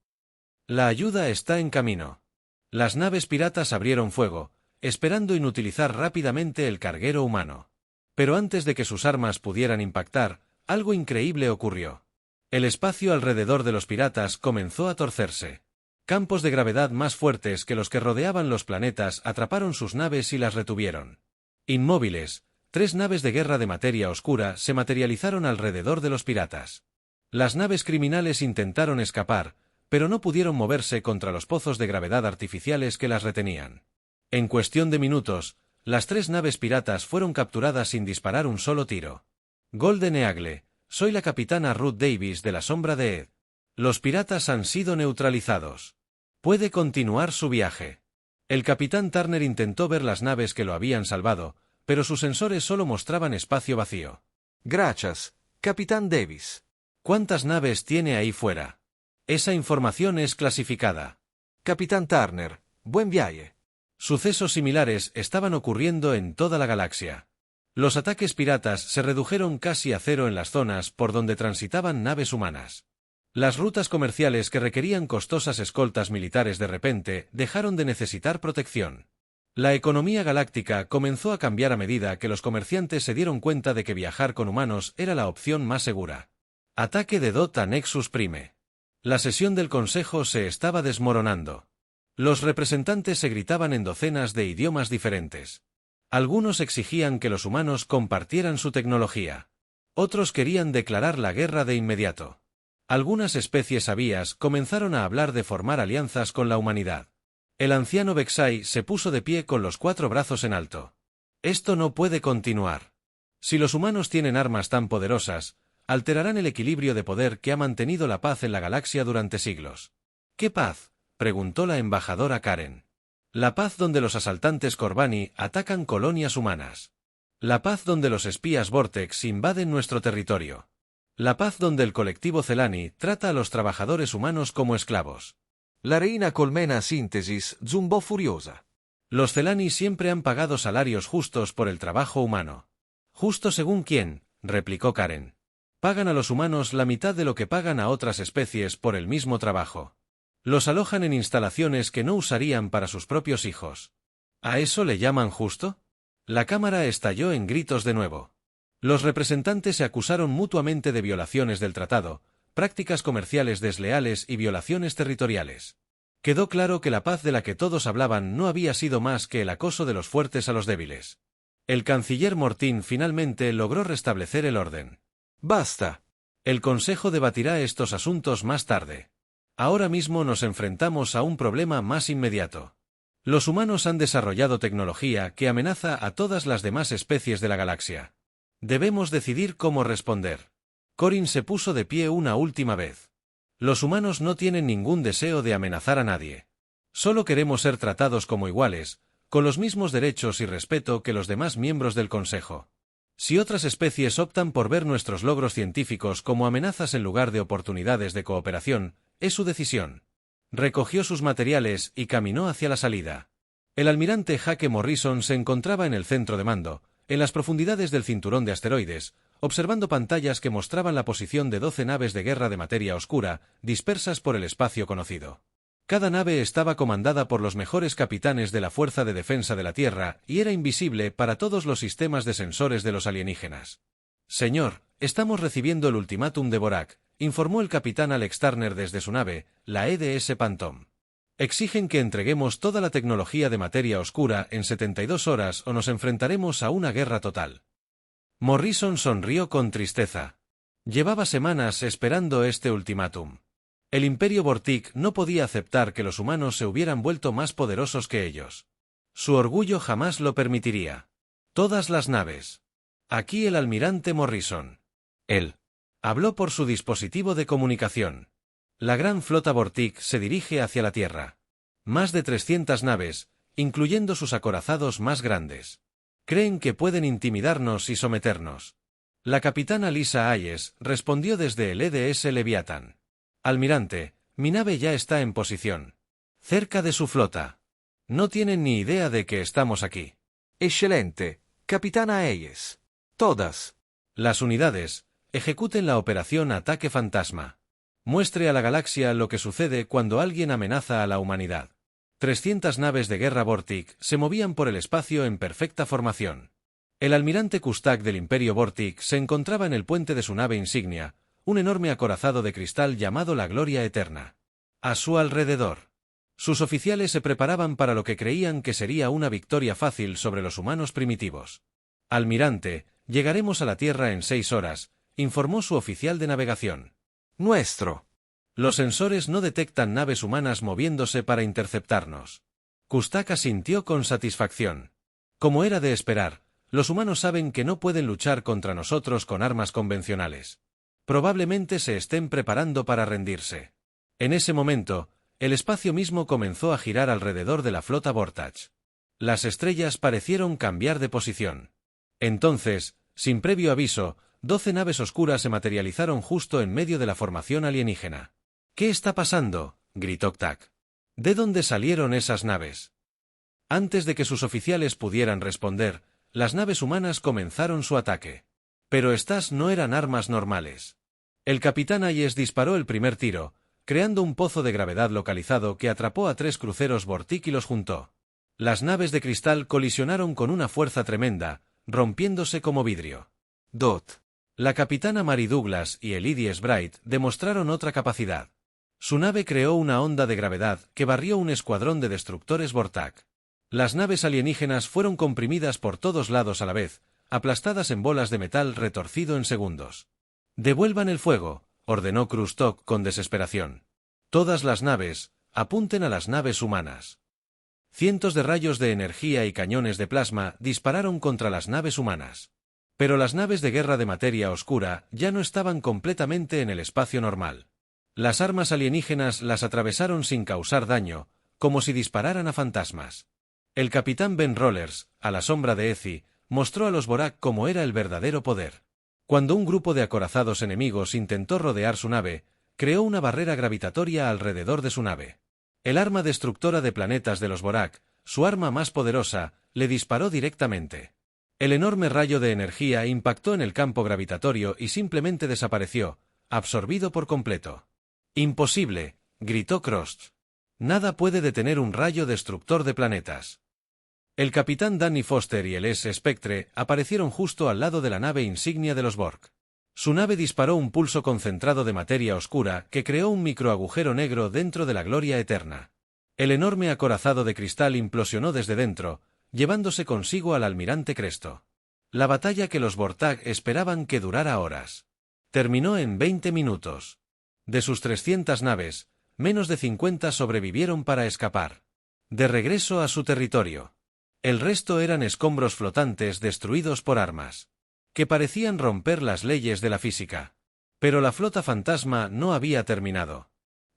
Speaker 1: La ayuda está en camino. Las naves piratas abrieron fuego, esperando inutilizar rápidamente el carguero humano. Pero antes de que sus armas pudieran impactar, algo increíble ocurrió. El espacio alrededor de los piratas comenzó a torcerse. Campos de gravedad más fuertes que los que rodeaban los planetas atraparon sus naves y las retuvieron. Inmóviles, 3 naves de guerra de materia oscura se materializaron alrededor de los piratas. Las naves criminales intentaron escapar, pero no pudieron moverse contra los pozos de gravedad artificiales que las retenían. En cuestión de minutos, las 3 naves piratas fueron capturadas sin disparar un solo tiro. Golden Eagle, soy la capitana Ruth Davis de la Sombra de Ed. Los piratas han sido neutralizados. Puede continuar su viaje. El capitán Turner intentó ver las naves que lo habían salvado, pero sus sensores solo mostraban espacio vacío.
Speaker 2: Gracias, capitán Davis.
Speaker 1: ¿Cuántas naves tiene ahí fuera? Esa información es clasificada.
Speaker 2: Capitán Turner, buen viaje.
Speaker 1: Sucesos similares estaban ocurriendo en toda la galaxia. Los ataques piratas se redujeron casi a cero en las zonas por donde transitaban naves humanas. Las rutas comerciales que requerían costosas escoltas militares de repente dejaron de necesitar protección. La economía galáctica comenzó a cambiar a medida que los comerciantes se dieron cuenta de que viajar con humanos era la opción más segura. Ataque de Dota Nexus Prime. La sesión del consejo se estaba desmoronando. Los representantes se gritaban en docenas de idiomas diferentes. Algunos exigían que los humanos compartieran su tecnología. Otros querían declarar la guerra de inmediato. Algunas especies avías comenzaron a hablar de formar alianzas con la humanidad. El anciano Vexai se puso de pie con los 4 brazos en alto. Esto no puede continuar. Si los humanos tienen armas tan poderosas, alterarán el equilibrio de poder que ha mantenido la paz en la galaxia durante siglos. ¿Qué paz?, preguntó la embajadora Karen. La paz donde los asaltantes Corbani atacan colonias humanas. La paz donde los espías Vortex invaden nuestro territorio. La paz donde el colectivo Celani trata a los trabajadores humanos como esclavos.
Speaker 2: La reina Colmena Síntesis zumbó furiosa.
Speaker 1: Los Celani siempre han pagado salarios justos por el trabajo humano. ¿Justo según quién?, replicó Karen. Pagan a los humanos la mitad de lo que pagan a otras especies por el mismo trabajo. Los alojan en instalaciones que no usarían para sus propios hijos. ¿A eso le llaman justo? La cámara estalló en gritos de nuevo. Los representantes se acusaron mutuamente de violaciones del tratado, prácticas comerciales desleales y violaciones territoriales. Quedó claro que la paz de la que todos hablaban no había sido más que el acoso de los fuertes a los débiles. El canciller Mortín finalmente logró restablecer el orden.
Speaker 2: Basta.
Speaker 1: El Consejo debatirá estos asuntos más tarde. Ahora mismo nos enfrentamos a un problema más inmediato. Los humanos han desarrollado tecnología que amenaza a todas las demás especies de la galaxia. Debemos decidir cómo responder. Corin se puso de pie una última vez. Los humanos no tienen ningún deseo de amenazar a nadie. Solo queremos ser tratados como iguales, con los mismos derechos y respeto que los demás miembros del Consejo. Si otras especies optan por ver nuestros logros científicos como amenazas en lugar de oportunidades de cooperación, es su decisión. Recogió sus materiales y caminó hacia la salida. El almirante Hake Morrison se encontraba en el centro de mando, en las profundidades del cinturón de asteroides, observando pantallas que mostraban la posición de 12 naves de guerra de materia oscura, dispersas por el espacio conocido. Cada nave estaba comandada por los mejores capitanes de la Fuerza de Defensa de la Tierra y era invisible para todos los sistemas de sensores de los alienígenas. «Señor, estamos recibiendo el ultimátum de Borak», informó el capitán Alex Turner desde su nave, la EDS Phantom. «Exigen que entreguemos toda la tecnología de materia oscura en 72 horas o nos enfrentaremos a una guerra total». Morrison sonrió con tristeza. Llevaba semanas esperando este ultimátum. El Imperio Vortic no podía aceptar que los humanos se hubieran vuelto más poderosos que ellos. Su orgullo jamás lo permitiría. Todas las naves. Aquí el almirante Morrison. Él habló por su dispositivo de comunicación. La gran flota Vortic se dirige hacia la Tierra. Más de 300 naves, incluyendo sus acorazados más grandes. Creen que pueden intimidarnos y someternos. La capitana Lisa Hayes respondió desde el EDS Leviathan. Almirante, mi nave ya está en posición. Cerca de su flota. No tienen ni idea de que estamos aquí.
Speaker 2: Excelente, capitana Hayes. Todas.
Speaker 1: Las unidades, ejecuten la operación Ataque Fantasma. Muestre a la galaxia lo que sucede cuando alguien amenaza a la humanidad. 300 naves de guerra Vortic se movían por el espacio en perfecta formación. El almirante Kustak del Imperio Vortic se encontraba en el puente de su nave insignia, un enorme acorazado de cristal llamado la Gloria Eterna. A su alrededor, sus oficiales se preparaban para lo que creían que sería una victoria fácil sobre los humanos primitivos. «Almirante, llegaremos a la Tierra en 6 horas», informó su oficial de navegación.
Speaker 2: «Nuestro».
Speaker 1: Los sensores no detectan naves humanas moviéndose para interceptarnos. Kustak asintió con satisfacción. Como era de esperar, los humanos saben que no pueden luchar contra nosotros con armas convencionales. Probablemente se estén preparando para rendirse. En ese momento, el espacio mismo comenzó a girar alrededor de la flota Vortach. Las estrellas parecieron cambiar de posición. Entonces, sin previo aviso, 12 naves oscuras se materializaron justo en medio de la formación alienígena. «¿Qué está pasando?», gritó Ktak. «¿De dónde salieron esas naves?». Antes de que sus oficiales pudieran responder, las naves humanas comenzaron su ataque. Pero estas no eran armas normales. El capitán Hayes disparó el primer tiro, creando un pozo de gravedad localizado que atrapó a 3 cruceros Vortic y los juntó. Las naves de cristal colisionaron con una fuerza tremenda, rompiéndose como vidrio.
Speaker 2: Dot.
Speaker 1: La capitana Mary Douglas y el Edie Bright demostraron otra capacidad. Su nave creó una onda de gravedad que barrió un escuadrón de destructores Vortak. Las naves alienígenas fueron comprimidas por todos lados a la vez, aplastadas en bolas de metal retorcido en segundos. «Devuelvan el fuego», ordenó Krustok con desesperación. «Todas las naves, apunten a las naves humanas». Cientos de rayos de energía y cañones de plasma dispararon contra las naves humanas. Pero las naves de guerra de materia oscura ya no estaban completamente en el espacio normal. Las armas alienígenas las atravesaron sin causar daño, como si dispararan a fantasmas. El capitán Ben Rollers, a la sombra de Ezi, mostró a los Vorak cómo era el verdadero poder. Cuando un grupo de acorazados enemigos intentó rodear su nave, creó una barrera gravitatoria alrededor de su nave. El arma destructora de planetas de los Vorak, su arma más poderosa, le disparó directamente. El enorme rayo de energía impactó en el campo gravitatorio y simplemente desapareció, absorbido por completo. «Imposible», gritó Krost. «Nada puede detener un rayo destructor de planetas». El capitán Danny Foster y el S-Spectre aparecieron justo al lado de la nave insignia de los Borg. Su nave disparó un pulso concentrado de materia oscura que creó un microagujero negro dentro de la gloria eterna. El enorme acorazado de cristal implosionó desde dentro, llevándose consigo al almirante Cresto. La batalla que los Vortak esperaban que durara horas. Terminó en 20 minutos. De sus 300 naves, menos de 50 sobrevivieron para escapar. De regreso a su territorio. El resto eran escombros flotantes destruidos por armas, que parecían romper las leyes de la física. Pero la flota fantasma no había terminado.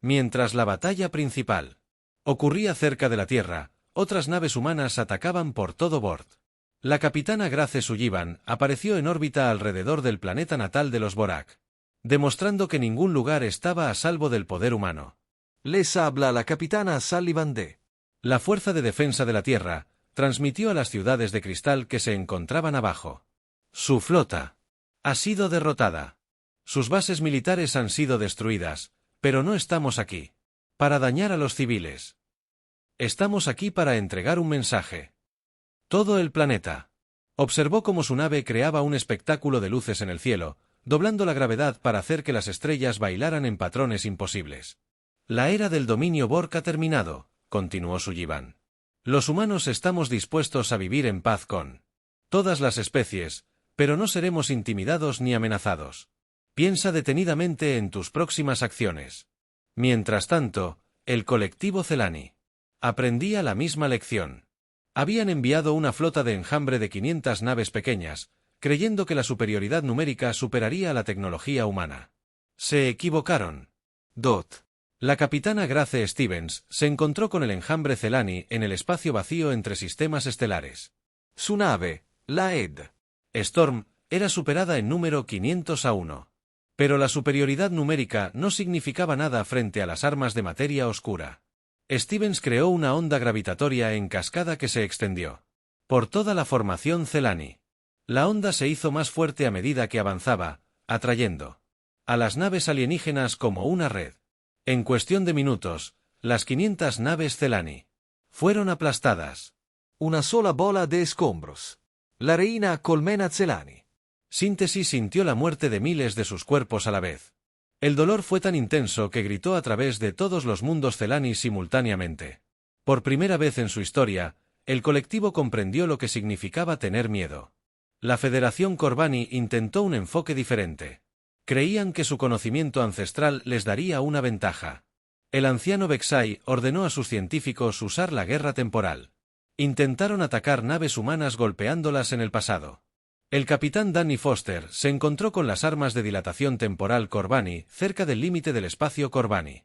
Speaker 1: Mientras la batalla principal ocurría cerca de la Tierra, otras naves humanas atacaban por todo bord. La capitana Grace Sullivan apareció en órbita alrededor del planeta natal de los Vorak, demostrando que ningún lugar estaba a salvo del poder humano.
Speaker 2: Les habla la capitana Sullivan D.
Speaker 1: La Fuerza de Defensa de la Tierra transmitió a las ciudades de cristal que se encontraban abajo. Su flota ha sido derrotada. Sus bases militares han sido destruidas, pero no estamos aquí para dañar a los civiles. Estamos aquí para entregar un mensaje. Todo el planeta observó cómo su nave creaba un espectáculo de luces en el cielo, doblando la gravedad para hacer que las estrellas bailaran en patrones imposibles. La era del dominio Borg ha terminado, continuó Sullivan. Los humanos estamos dispuestos a vivir en paz con todas las especies, pero no seremos intimidados ni amenazados. Piensa detenidamente en tus próximas acciones. Mientras tanto, el colectivo Celani aprendía la misma lección. Habían enviado una flota de enjambre de 500 naves pequeñas, creyendo que la superioridad numérica superaría a la tecnología humana. Se equivocaron. La capitana Grace Stevens se encontró con el enjambre Celani en el espacio vacío entre sistemas estelares.
Speaker 2: Su nave, la Ed
Speaker 1: Storm, era superada en número 500-1. Pero la superioridad numérica no significaba nada frente a las armas de materia oscura. Stevens creó una onda gravitatoria en cascada que se extendió por toda la formación Celani. La onda se hizo más fuerte a medida que avanzaba, atrayendo a las naves alienígenas como una red. En cuestión de minutos, las 500 naves Celani fueron aplastadas.
Speaker 2: Una sola bola de escombros. La reina Colmena Celani.
Speaker 1: Síntesis sintió la muerte de miles de sus cuerpos a la vez. El dolor fue tan intenso que gritó a través de todos los mundos Celani simultáneamente. Por primera vez en su historia, el colectivo comprendió lo que significaba tener miedo. La Federación Corbani intentó un enfoque diferente. Creían que su conocimiento ancestral les daría una ventaja. El anciano Vexai ordenó a sus científicos usar la guerra temporal. Intentaron atacar naves humanas golpeándolas en el pasado. El capitán Danny Foster se encontró con las armas de dilatación temporal Corbani cerca del límite del espacio Corbani.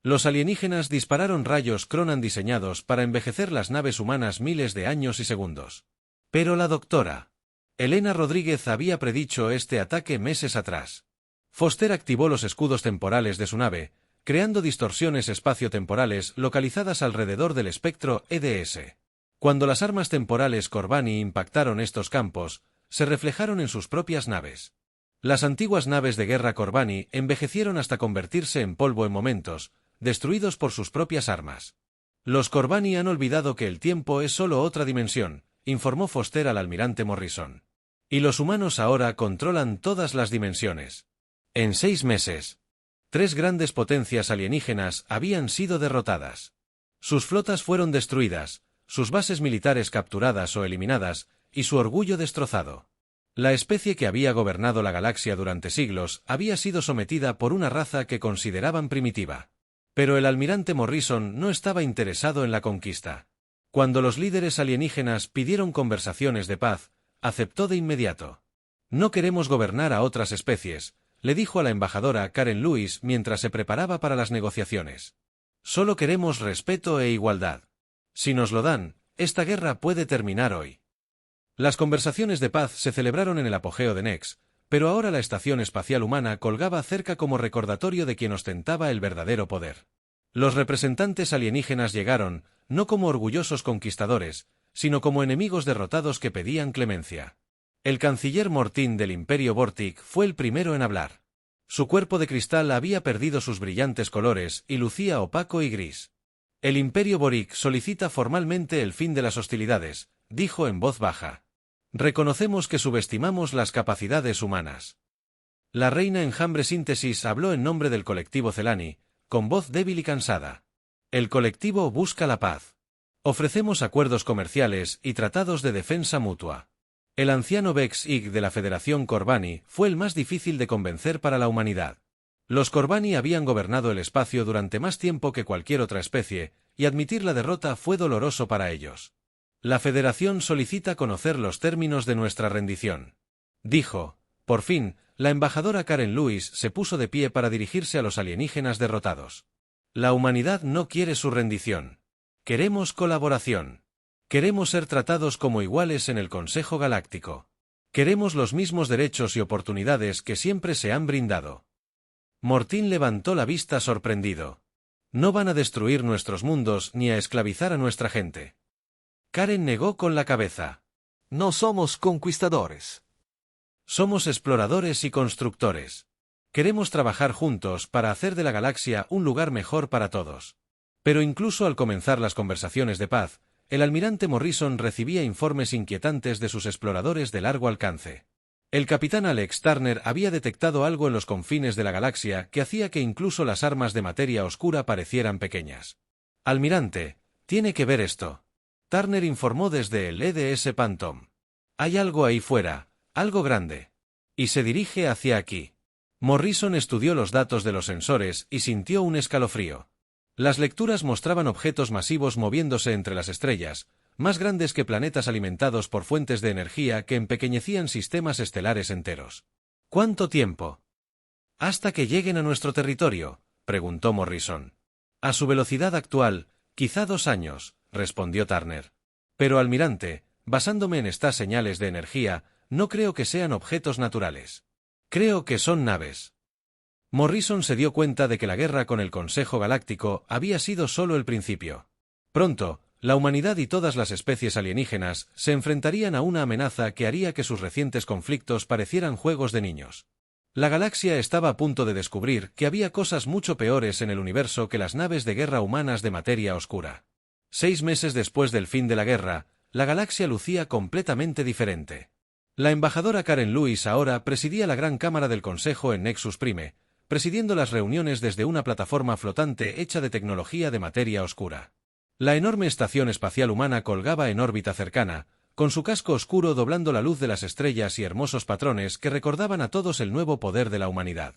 Speaker 1: Los alienígenas dispararon rayos Cronan diseñados para envejecer las naves humanas miles de años y segundos. Pero la doctora Elena Rodríguez había predicho este ataque meses atrás. Foster activó los escudos temporales de su nave, creando distorsiones espaciotemporales localizadas alrededor del espectro EDS. Cuando las armas temporales Corbani impactaron estos campos, se reflejaron en sus propias naves. Las antiguas naves de guerra Corbani envejecieron hasta convertirse en polvo en momentos, destruidos por sus propias armas. Los Corbani han olvidado que el tiempo es solo otra dimensión, informó Foster al almirante Morrison. Y los humanos ahora controlan todas las dimensiones. En 6 meses, 3 grandes potencias alienígenas habían sido derrotadas. Sus flotas fueron destruidas, sus bases militares capturadas o eliminadas, y su orgullo destrozado. La especie que había gobernado la galaxia durante siglos había sido sometida por una raza que consideraban primitiva. Pero el almirante Morrison no estaba interesado en la conquista. Cuando los líderes alienígenas pidieron conversaciones de paz, aceptó de inmediato. No queremos gobernar a otras especies, le dijo a la embajadora Karen Lewis mientras se preparaba para las negociaciones. Solo queremos respeto e igualdad. Si nos lo dan, esta guerra puede terminar hoy. Las conversaciones de paz se celebraron en el apogeo de Nex, pero ahora la estación espacial humana colgaba cerca como recordatorio de quien ostentaba el verdadero poder. Los representantes alienígenas llegaron, no como orgullosos conquistadores, sino como enemigos derrotados que pedían clemencia. El canciller Mortin del Imperio Vortic fue el primero en hablar. Su cuerpo de cristal había perdido sus brillantes colores y lucía opaco y gris. El Imperio Boric solicita formalmente el fin de las hostilidades, dijo en voz baja. Reconocemos que subestimamos las capacidades humanas. La reina Enjambre Síntesis habló en nombre del colectivo Celani, con voz débil y cansada. El colectivo busca la paz. Ofrecemos acuerdos comerciales y tratados de defensa mutua. El anciano Vex Ig de la Federación Corbani fue el más difícil de convencer para la humanidad. Los Corbani habían gobernado el espacio durante más tiempo que cualquier otra especie, y admitir la derrota fue doloroso para ellos. La Federación solicita conocer los términos de nuestra rendición. Dijo. Por fin, la embajadora Karen Lewis se puso de pie para dirigirse a los alienígenas derrotados. La humanidad no quiere su rendición. Queremos colaboración. Queremos ser tratados como iguales en el Consejo Galáctico. Queremos los mismos derechos y oportunidades que siempre se han brindado. Mortin levantó la vista sorprendido. No van a destruir nuestros mundos ni a esclavizar a nuestra gente. Karen negó con la cabeza.
Speaker 2: No somos conquistadores.
Speaker 1: Somos exploradores y constructores. Queremos trabajar juntos para hacer de la galaxia un lugar mejor para todos. Pero incluso al comenzar las conversaciones de paz, el almirante Morrison recibía informes inquietantes de sus exploradores de largo alcance. El capitán Alex Turner había detectado algo en los confines de la galaxia que hacía que incluso las armas de materia oscura parecieran pequeñas. Almirante, tiene que ver esto. Turner informó desde el EDS Phantom. Hay algo ahí fuera, algo grande. Y se dirige hacia aquí. Morrison estudió los datos de los sensores y sintió un escalofrío. Las lecturas mostraban objetos masivos moviéndose entre las estrellas, más grandes que planetas alimentados por fuentes de energía que empequeñecían sistemas estelares enteros. ¿Cuánto tiempo? Hasta que lleguen a nuestro territorio, preguntó Morrison. A su velocidad actual, quizá 2 años, respondió Turner. Pero almirante, basándome en estas señales de energía, no creo que sean objetos naturales. Creo que son naves. Morrison se dio cuenta de que la guerra con el Consejo Galáctico había sido solo el principio. Pronto, la humanidad y todas las especies alienígenas se enfrentarían a una amenaza que haría que sus recientes conflictos parecieran juegos de niños. La galaxia estaba a punto de descubrir que había cosas mucho peores en el universo que las naves de guerra humanas de materia oscura. 6 meses después del fin de la guerra, la galaxia lucía completamente diferente. La embajadora Karen Lewis ahora presidía la Gran Cámara del Consejo en Nexus Prime, presidiendo las reuniones desde una plataforma flotante hecha de tecnología de materia oscura. La enorme estación espacial humana colgaba en órbita cercana, con su casco oscuro doblando la luz de las estrellas y hermosos patrones que recordaban a todos el nuevo poder de la humanidad.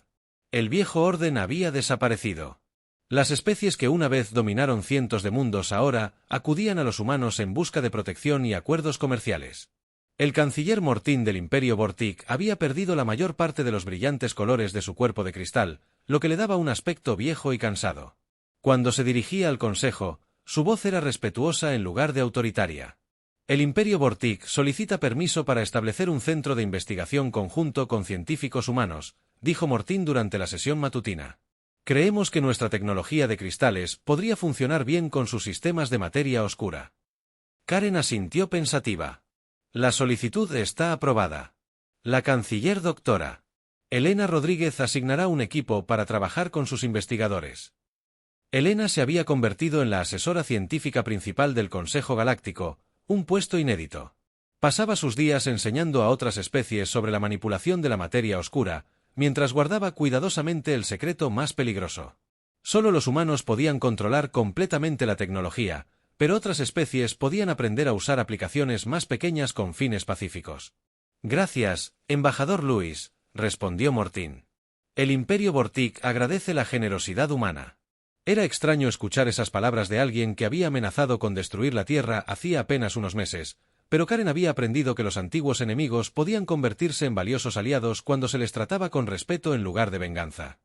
Speaker 1: El viejo orden había desaparecido. Las especies que una vez dominaron cientos de mundos ahora acudían a los humanos en busca de protección y acuerdos comerciales. El canciller Mortin del Imperio Vortic había perdido la mayor parte de los brillantes colores de su cuerpo de cristal, lo que le daba un aspecto viejo y cansado. Cuando se dirigía al Consejo, su voz era respetuosa en lugar de autoritaria. El Imperio Vortic solicita permiso para establecer un centro de investigación conjunto con científicos humanos, dijo Mortin durante la sesión matutina. Creemos que nuestra tecnología de cristales podría funcionar bien con sus sistemas de materia oscura. Karen asintió pensativa. La solicitud está aprobada. La canciller doctora Elena Rodríguez asignará un equipo para trabajar con sus investigadores. Elena se había convertido en la asesora científica principal del Consejo Galáctico, un puesto inédito. Pasaba sus días enseñando a otras especies sobre la manipulación de la materia oscura, mientras guardaba cuidadosamente el secreto más peligroso. Solo los humanos podían controlar completamente la tecnología, pero otras especies podían aprender a usar aplicaciones más pequeñas con fines pacíficos. Gracias, embajador Lewis, respondió Mortin. El Imperio Vortic agradece la generosidad humana. Era extraño escuchar esas palabras de alguien que había amenazado con destruir la Tierra hacía apenas unos meses, pero Karen había aprendido que los antiguos enemigos podían convertirse en valiosos aliados cuando se les trataba con respeto en lugar de venganza.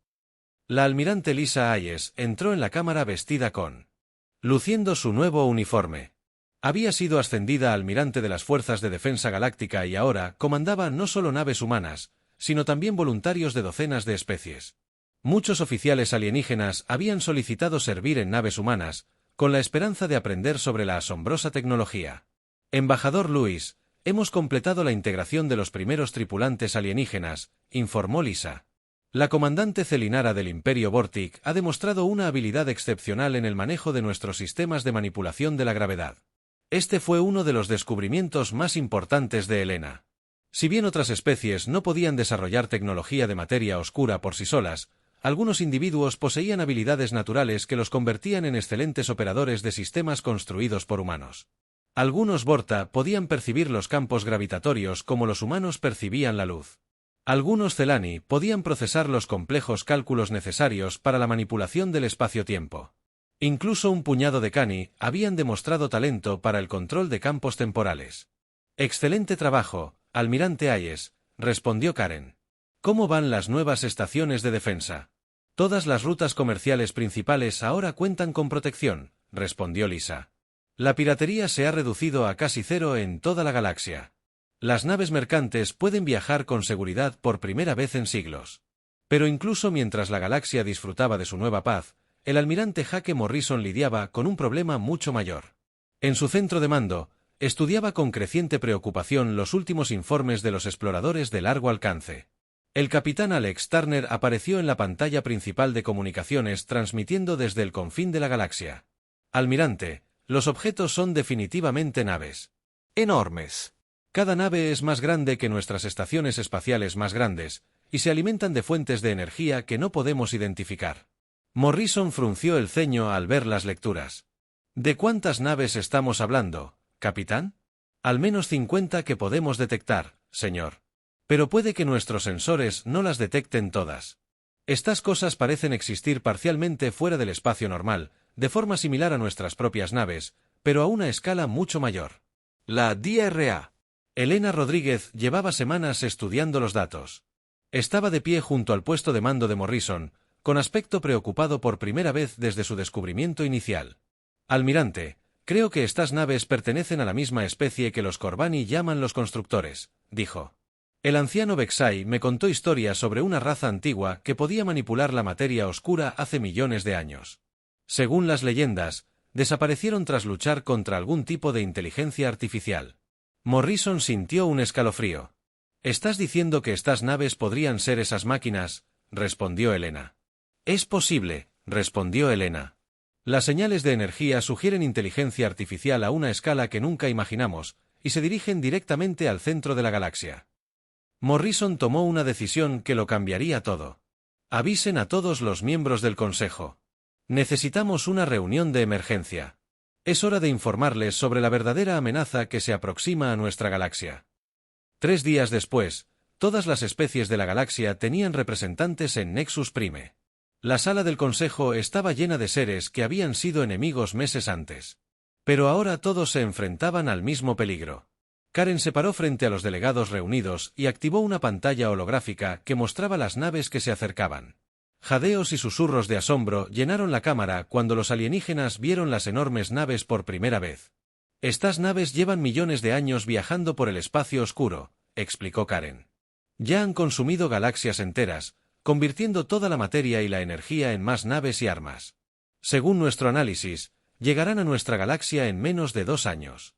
Speaker 1: La almirante Lisa Hayes entró en la cámara vestida luciendo su nuevo uniforme. Había sido ascendida a almirante de las Fuerzas de Defensa Galáctica y ahora comandaba no solo naves humanas, sino también voluntarios de docenas de especies. Muchos oficiales alienígenas habían solicitado servir en naves humanas, con la esperanza de aprender sobre la asombrosa tecnología. Embajador Lewis, hemos completado la integración de los primeros tripulantes alienígenas, informó Lisa. La comandante Celinara del Imperio Vortic ha demostrado una habilidad excepcional en el manejo de nuestros sistemas de manipulación de la gravedad. Este fue uno de los descubrimientos más importantes de Elena. Si bien otras especies no podían desarrollar tecnología de materia oscura por sí solas, algunos individuos poseían habilidades naturales que los convertían en excelentes operadores de sistemas construidos por humanos. Algunos Vorta podían percibir los campos gravitatorios como los humanos percibían la luz. Algunos Celani podían procesar los complejos cálculos necesarios para la manipulación del espacio-tiempo. Incluso un puñado de Cani habían demostrado talento para el control de campos temporales. Excelente trabajo, almirante Hayes, respondió Karen. ¿Cómo van las nuevas estaciones de defensa? Todas las rutas comerciales principales ahora cuentan con protección, respondió Lisa. La piratería se ha reducido a casi cero en toda la galaxia. Las naves mercantes pueden viajar con seguridad por primera vez en siglos. Pero incluso mientras la galaxia disfrutaba de su nueva paz, el almirante Hake Morrison lidiaba con un problema mucho mayor. En su centro de mando, estudiaba con creciente preocupación los últimos informes de los exploradores de largo alcance. El capitán Alex Turner apareció en la pantalla principal de comunicaciones transmitiendo desde el confín de la galaxia. Almirante, los objetos son definitivamente naves
Speaker 2: Enormes.
Speaker 1: Cada nave es más grande que nuestras estaciones espaciales más grandes, y se alimentan de fuentes de energía que no podemos identificar. Morrison frunció el ceño al ver las lecturas. ¿De cuántas naves estamos hablando, capitán? Al menos 50 que podemos detectar, señor. Pero puede que nuestros sensores no las detecten todas. Estas cosas parecen existir parcialmente fuera del espacio normal, de forma similar a nuestras propias naves, pero a una escala mucho mayor.
Speaker 2: La DRA.
Speaker 1: Elena Rodríguez llevaba semanas estudiando los datos. Estaba de pie junto al puesto de mando de Morrison, con aspecto preocupado por primera vez desde su descubrimiento inicial. Almirante, creo que estas naves pertenecen a la misma especie que los Corbani llaman los constructores, dijo. El anciano Vexai me contó historias sobre una raza antigua que podía manipular la materia oscura hace millones de años. Según las leyendas, desaparecieron tras luchar contra algún tipo de inteligencia artificial. Morrison sintió un escalofrío. ¿Estás diciendo que estas naves podrían ser esas máquinas?, respondió Elena. Es posible, respondió Elena. Las señales de energía sugieren inteligencia artificial a una escala que nunca imaginamos, y se dirigen directamente al centro de la galaxia. Morrison tomó una decisión que lo cambiaría todo. Avisen a todos los miembros del Consejo. Necesitamos una reunión de emergencia. Es hora de informarles sobre la verdadera amenaza que se aproxima a nuestra galaxia. 3 días después, todas las especies de la galaxia tenían representantes en Nexus Prime. La sala del Consejo estaba llena de seres que habían sido enemigos meses antes. Pero ahora todos se enfrentaban al mismo peligro. Karen se paró frente a los delegados reunidos y activó una pantalla holográfica que mostraba las naves que se acercaban. Jadeos y susurros de asombro llenaron la cámara cuando los alienígenas vieron las enormes naves por primera vez. Estas naves llevan millones de años viajando por el espacio oscuro, explicó Karen. Ya han consumido galaxias enteras, convirtiendo toda la materia y la energía en más naves y armas. Según nuestro análisis, llegarán a nuestra galaxia en menos de 2 años.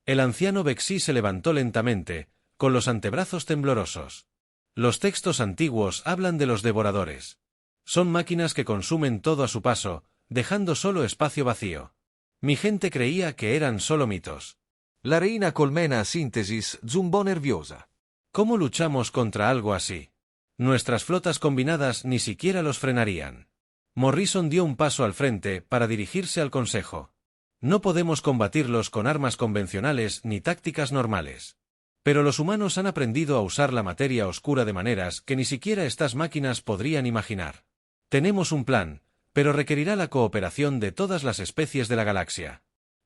Speaker 1: El anciano Vexi se levantó lentamente, con los antebrazos temblorosos. Los textos antiguos hablan de los devoradores. Son máquinas que consumen todo a su paso, dejando solo espacio vacío. Mi gente creía que eran solo mitos.
Speaker 2: La reina colmena síntesis zumbó nerviosa.
Speaker 1: ¿Cómo luchamos contra algo así? Nuestras flotas combinadas ni siquiera los frenarían. Morrison dio un paso al frente para dirigirse al consejo. No podemos combatirlos con armas convencionales ni tácticas normales. Pero los humanos han aprendido a usar la materia oscura de maneras que ni siquiera estas máquinas podrían imaginar. Tenemos un plan, pero requerirá la cooperación de todas las especies de la galaxia.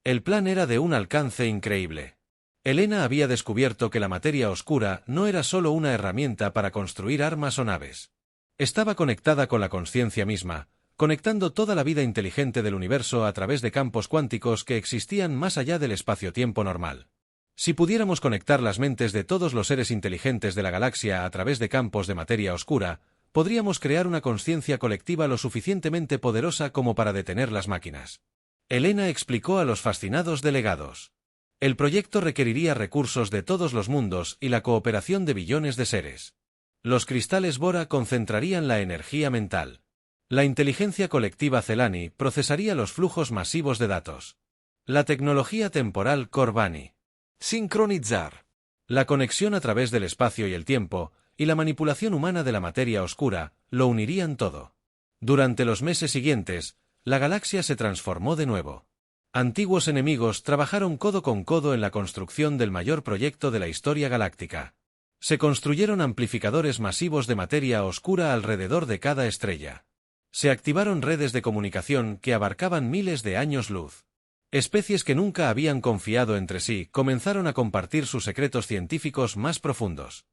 Speaker 1: El plan era de un alcance increíble. Elena había descubierto que la materia oscura no era solo una herramienta para construir armas o naves. Estaba conectada con la consciencia misma, conectando toda la vida inteligente del universo a través de campos cuánticos que existían más allá del espacio-tiempo normal. Si pudiéramos conectar las mentes de todos los seres inteligentes de la galaxia a través de campos de materia oscura, podríamos crear una consciencia colectiva lo suficientemente poderosa como para detener las máquinas. Elena explicó a los fascinados delegados. El proyecto requeriría recursos de todos los mundos y la cooperación de billones de seres. Los cristales Bora concentrarían la energía mental. La inteligencia colectiva Celani procesaría los flujos masivos de datos. La tecnología temporal Corbani.
Speaker 2: Sincronizar.
Speaker 1: La conexión a través del espacio y el tiempo, y la manipulación humana de la materia oscura, lo unirían todo. Durante los meses siguientes, la galaxia se transformó de nuevo. Antiguos enemigos trabajaron codo con codo en la construcción del mayor proyecto de la historia galáctica. Se construyeron amplificadores masivos de materia oscura alrededor de cada estrella. Se activaron redes de comunicación que abarcaban miles de años luz. Especies que nunca habían confiado entre sí comenzaron a compartir sus secretos científicos más profundos.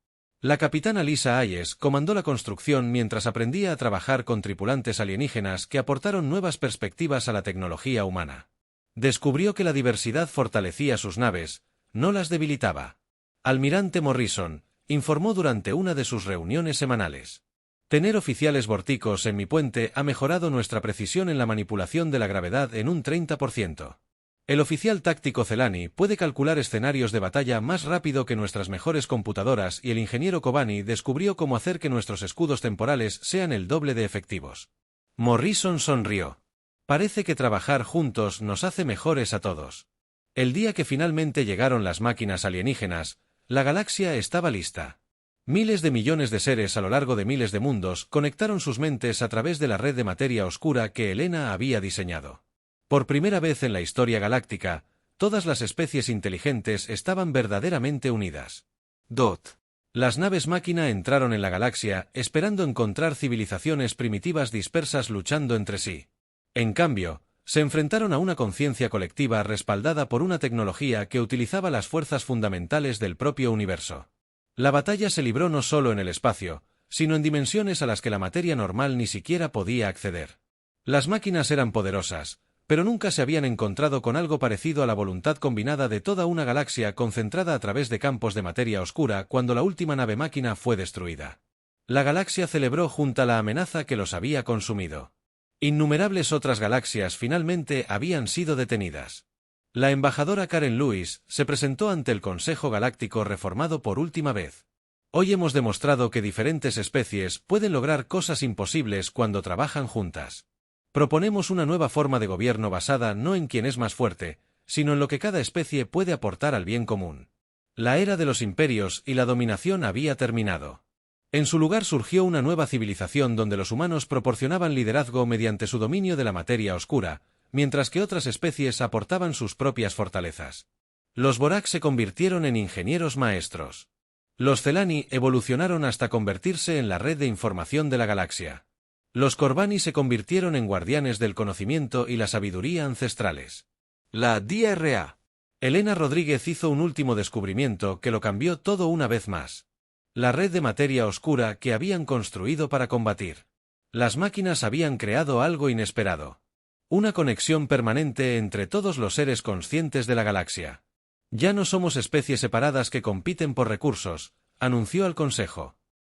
Speaker 1: La capitana Lisa Hayes comandó la construcción mientras aprendía a trabajar con tripulantes alienígenas que aportaron nuevas perspectivas a la tecnología humana. Descubrió que la diversidad fortalecía sus naves, no las debilitaba. Almirante Morrison informó durante una de sus reuniones semanales. Tener oficiales vorticos en mi puente ha mejorado nuestra precisión en la manipulación de la gravedad en un 30%. El oficial táctico Celani puede calcular escenarios de batalla más rápido que nuestras mejores computadoras y el ingeniero Kobani descubrió cómo hacer que nuestros escudos temporales sean el doble de efectivos. Morrison sonrió. Parece que trabajar juntos nos hace mejores a todos. El día que finalmente llegaron las máquinas alienígenas, la galaxia estaba lista. Miles de millones de seres a lo largo de miles de mundos conectaron sus mentes a través de la red de materia oscura que Elena había diseñado. Por primera vez en la historia galáctica, todas las especies inteligentes estaban verdaderamente unidas. Las naves máquina entraron en la galaxia esperando encontrar civilizaciones primitivas dispersas luchando entre sí. En cambio, se enfrentaron a una conciencia colectiva respaldada por una tecnología que utilizaba las fuerzas fundamentales del propio universo. La batalla se libró no solo en el espacio, sino en dimensiones a las que la materia normal ni siquiera podía acceder. Las máquinas eran poderosas, pero nunca se habían encontrado con algo parecido a la voluntad combinada de toda una galaxia concentrada a través de campos de materia oscura cuando la última nave máquina fue destruida. La galaxia celebró junto a la amenaza que los había consumido. Innumerables otras galaxias finalmente habían sido detenidas. La embajadora Karen Lewis se presentó ante el Consejo Galáctico reformado por última vez. Hoy hemos demostrado que diferentes especies pueden lograr cosas imposibles cuando trabajan juntas. Proponemos una nueva forma de gobierno basada no en quién es más fuerte, sino en lo que cada especie puede aportar al bien común. La era de los imperios y la dominación había terminado. En su lugar surgió una nueva civilización donde los humanos proporcionaban liderazgo mediante su dominio de la materia oscura, mientras que otras especies aportaban sus propias fortalezas. Los Borak se convirtieron en ingenieros maestros. Los Celani evolucionaron hasta convertirse en la red de información de la galaxia. Los Corbani se convirtieron en guardianes del conocimiento y la sabiduría ancestrales.
Speaker 2: La DRA.
Speaker 1: Elena Rodríguez hizo un último descubrimiento que lo cambió todo una vez más. La red de materia oscura que habían construido para combatir. Las máquinas habían creado algo inesperado. Una conexión permanente entre todos los seres conscientes de la galaxia. Ya no somos especies separadas que compiten por recursos, anunció al Consejo.